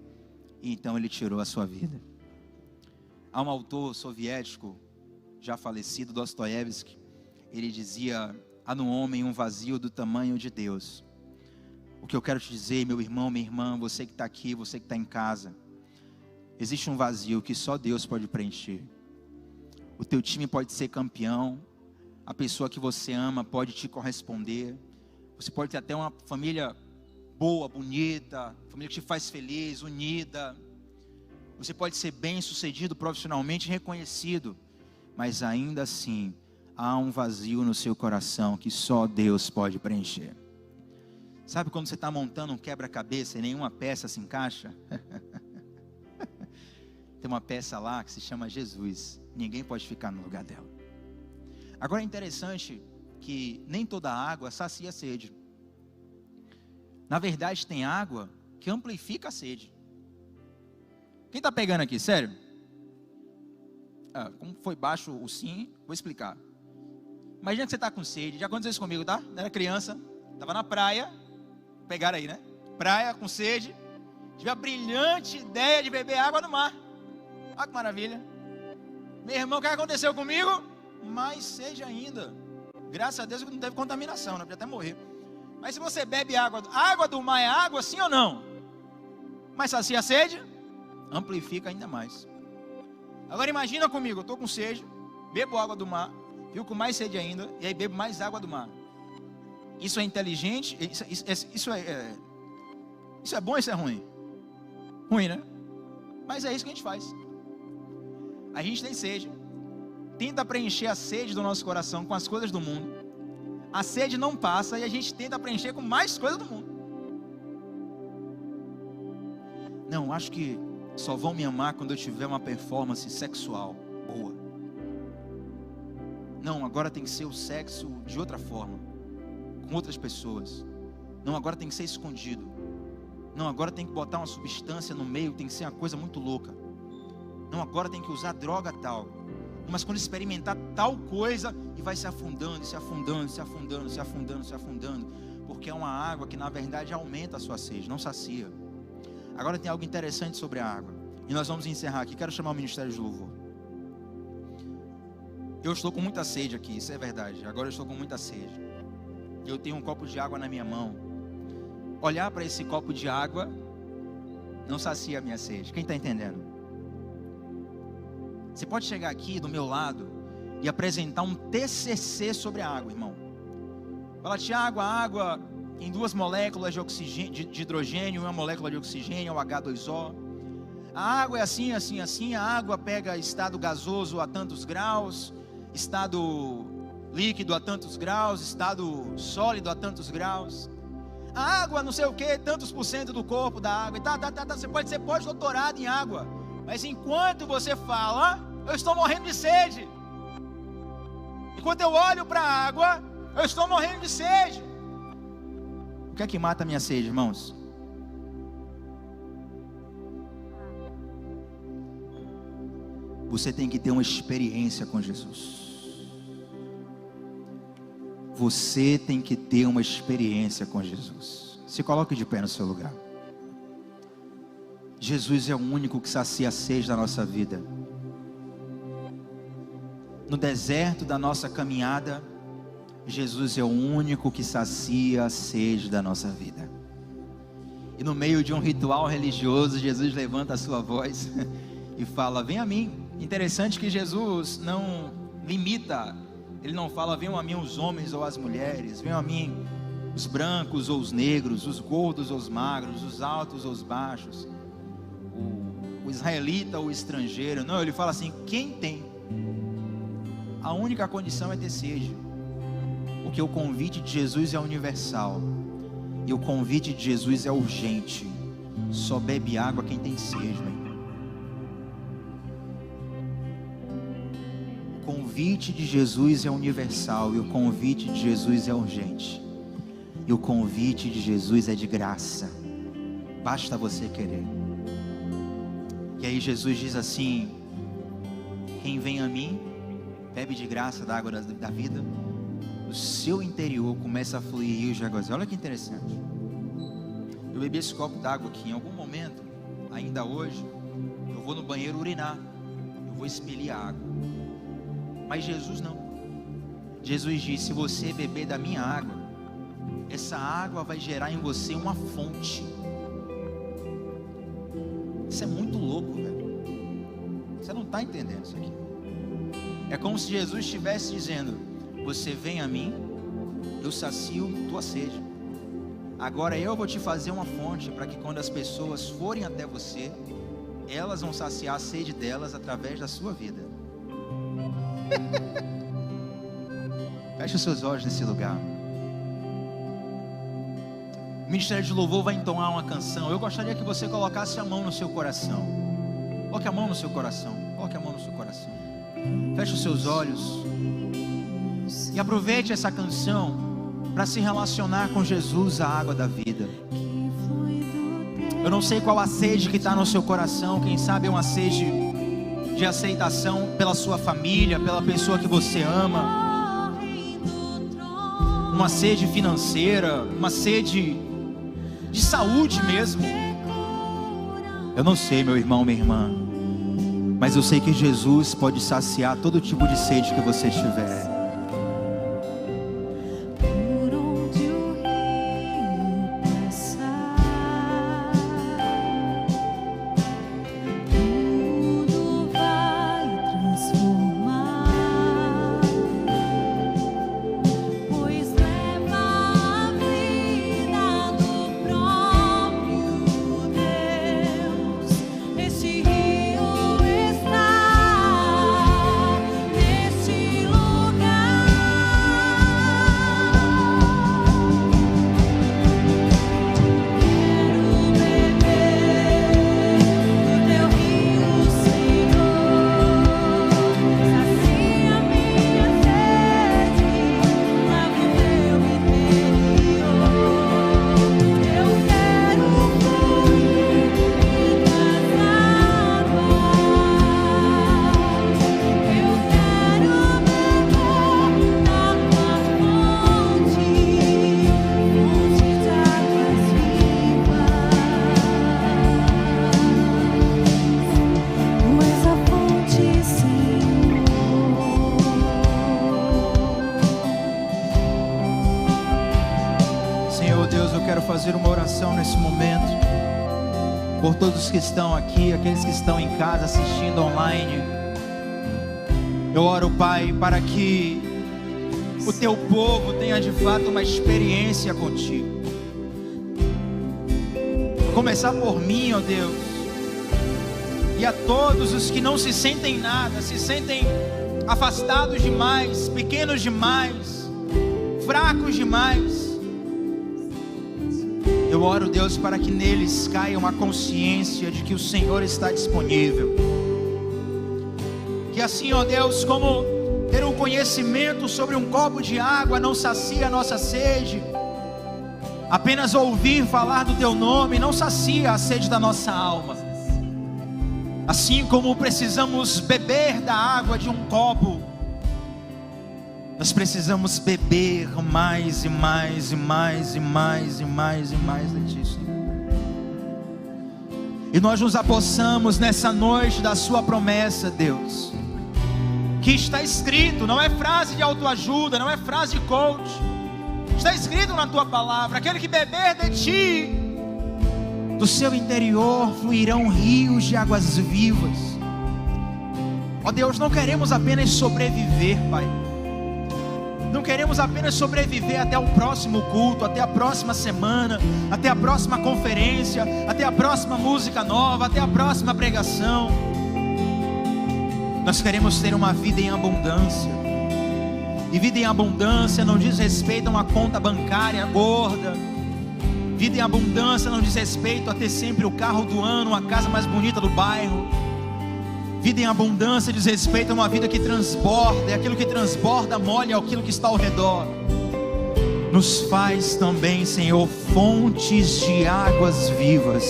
Speaker 1: e então ele tirou a sua vida. Há um autor soviético, já falecido, Dostoiévski, ele dizia, há no homem um vazio do tamanho de Deus. O que eu quero te dizer, meu irmão, minha irmã, você que está aqui, você que está em casa, existe um vazio que só Deus pode preencher. O teu time pode ser campeão, a pessoa que você ama pode te corresponder, você pode ter até uma família boa, bonita, família que te faz feliz, unida, você pode ser bem sucedido profissionalmente, reconhecido, mas ainda assim, há um vazio no seu coração que só Deus pode preencher. Sabe quando você está montando um quebra-cabeça e nenhuma peça se encaixa? Tem uma peça lá que se chama Jesus, ninguém pode ficar no lugar dela. Agora é interessante que nem toda água sacia a sede. Na verdade tem água que amplifica a sede. Quem está pegando aqui, sério? Como foi baixo o sim, vou explicar. Imagina que você está com sede, já aconteceu isso comigo, tá? Eu era criança, estava na praia, pegaram aí, né? Praia com sede, tive a brilhante ideia de beber água do mar. Olha que maravilha. Meu irmão, o que aconteceu comigo? Mais sede ainda. Graças a Deus que não teve contaminação, né? Podia até morrer. Mas se você bebe água do mar é água, sim ou não? Mas sacia a sede, amplifica ainda mais. Agora imagina comigo, eu estou com sede, bebo água do mar, fico com mais sede ainda, e aí bebo mais água do mar. Isso é inteligente? Isso é bom ou isso é ruim? Ruim, né? Mas é isso que a gente faz. A gente tem sede, tenta preencher a sede do nosso coração com as coisas do mundo. A sede não passa e a gente tenta preencher com mais coisas do mundo. Não, acho que só vão me amar quando eu tiver uma performance sexual boa. Não, agora tem que ser o sexo de outra forma, com outras pessoas. Não, agora tem que ser escondido. Não, agora tem que botar uma substância no meio, tem que ser uma coisa muito louca. Não, agora tem que usar droga tal. Mas quando experimentar tal coisa, e vai se afundando, se afundando, se afundando, se afundando, se afundando, porque é uma água que na verdade aumenta a sua sede, não sacia. Agora tem algo interessante sobre a água, e nós vamos encerrar aqui. Quero chamar o Ministério de Louvor. Eu estou com muita sede aqui, isso é verdade. Agora eu estou com muita sede. Eu tenho um copo de água na minha mão. Olhar para esse copo de água não sacia a minha sede. Quem está entendendo? Você pode chegar aqui do meu lado e apresentar um TCC sobre a água, irmão. Fala, Tiago, a água tem 2 moléculas de oxigênio, de hidrogênio, 1 molécula de oxigênio, o H2O. A água é assim, assim, assim. A água pega estado gasoso a tantos graus, estado líquido a tantos graus, estado sólido a tantos graus. A água não sei o que, tantos % do corpo da água. E Você pode ser pós-doutorado em água, mas enquanto você fala, eu estou morrendo de sede. Enquanto eu olho para a água, eu estou morrendo de sede. O que é que mata a minha sede, irmãos? Você tem que ter uma experiência com Jesus. Você tem que ter uma experiência com Jesus. Se coloque de pé no seu lugar. Jesus é o único que sacia a sede da nossa vida. No deserto da nossa caminhada, Jesus é o único que sacia a sede da nossa vida. E no meio de um ritual religioso, Jesus levanta a sua voz e fala: vem a mim. Interessante que Jesus não limita, ele não fala: venham a mim os homens ou as mulheres, venham a mim os brancos ou os negros, os gordos ou os magros, os altos ou os baixos, o israelita ou o estrangeiro. Não, ele fala assim: quem tem? A única condição é ter sede, porque o convite de Jesus é universal, e o convite de Jesus é urgente. Só bebe água quem tem sede, meu irmão. O convite de Jesus é universal, e o convite de Jesus é urgente, e o convite de Jesus é de graça, basta você querer. E aí Jesus diz assim: quem vem a mim, bebe de graça da água da vida, o seu interior começa a fluir rios de águas. Olha que interessante. Eu bebi esse copo d'água aqui, em algum momento, ainda hoje, eu vou no banheiro urinar, eu vou expelir a água. Mas Jesus não. Jesus diz: se você beber da minha água, essa água vai gerar em você uma fonte. Isso é muito louco, velho. Você não está entendendo isso aqui. É como se Jesus estivesse dizendo: você vem a mim, eu sacio tua sede. Agora eu vou te fazer uma fonte, para que quando as pessoas forem até você, elas vão saciar a sede delas através da sua vida. Feche os seus olhos nesse lugar. O Ministério de Louvor vai entoar uma canção. Eu gostaria que você colocasse a mão no seu coração. Coloque a mão no seu coração. Coloque a mão no seu coração. Feche os seus olhos e aproveite essa canção para se relacionar com Jesus, a água da vida. Eu não sei qual a sede que está no seu coração. Quem sabe é uma sede de aceitação pela sua família, pela pessoa que você ama, uma sede financeira, uma sede de saúde mesmo. Eu não sei, meu irmão, minha irmã, mas eu sei que Jesus pode saciar todo tipo de sede que você tiver. Fazer uma oração nesse momento por todos que estão aqui, aqueles que estão em casa assistindo online. Eu oro, Pai, para que o teu povo tenha de fato uma experiência contigo. Vou começar por mim, ó Deus, e a todos os que não se sentem nada, se sentem afastados demais, pequenos demais, fracos demais. Eu oro, Deus, para que neles caia uma consciência de que o Senhor está disponível. Que assim, ó Deus, como ter um conhecimento sobre um copo de água não sacia a nossa sede, apenas ouvir falar do Teu nome não sacia a sede da nossa alma. Assim como precisamos beber da água de um copo, nós precisamos beber mais e mais e mais e mais e mais e mais de Ti, Senhor. E nós nos apossamos nessa noite da Sua promessa, Deus, que está escrito, não é frase de autoajuda, não é frase de coach, está escrito na Tua palavra: aquele que beber de Ti, do seu interior fluirão rios de águas vivas. Ó Deus, não queremos apenas sobreviver, Pai. Não queremos apenas sobreviver até o próximo culto, até a próxima semana, até a próxima conferência, até a próxima música nova, até a próxima pregação. Nós queremos ter uma vida em abundância. E vida em abundância não diz respeito a uma conta bancária gorda. Vida em abundância não diz respeito a ter sempre o carro do ano, a casa mais bonita do bairro. Vida em abundância diz respeito a uma vida que transborda, e aquilo que transborda molha aquilo que está ao redor. Nos faz também, Senhor, fontes de águas vivas,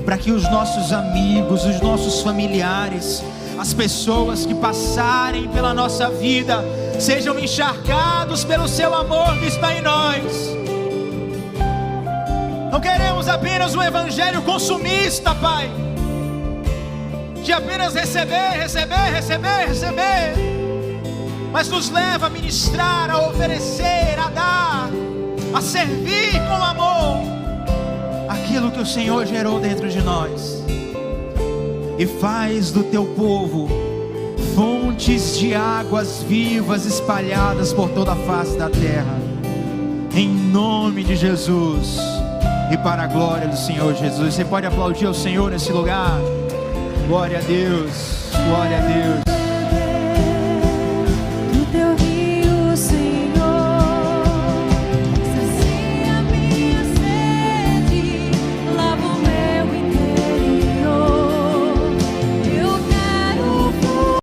Speaker 1: para que os nossos amigos, os nossos familiares, as pessoas que passarem pela nossa vida, sejam encharcados pelo Seu amor que está em nós. Não queremos apenas um evangelho consumista, Pai, de apenas receber, mas nos leva a ministrar, a oferecer, a dar, a servir com amor aquilo que o Senhor gerou dentro de nós. E faz do Teu povo fontes de águas vivas espalhadas por toda a face da terra, em nome de Jesus e para a glória do Senhor Jesus. Você pode aplaudir ao Senhor nesse lugar? Glória a Deus, glória a Deus.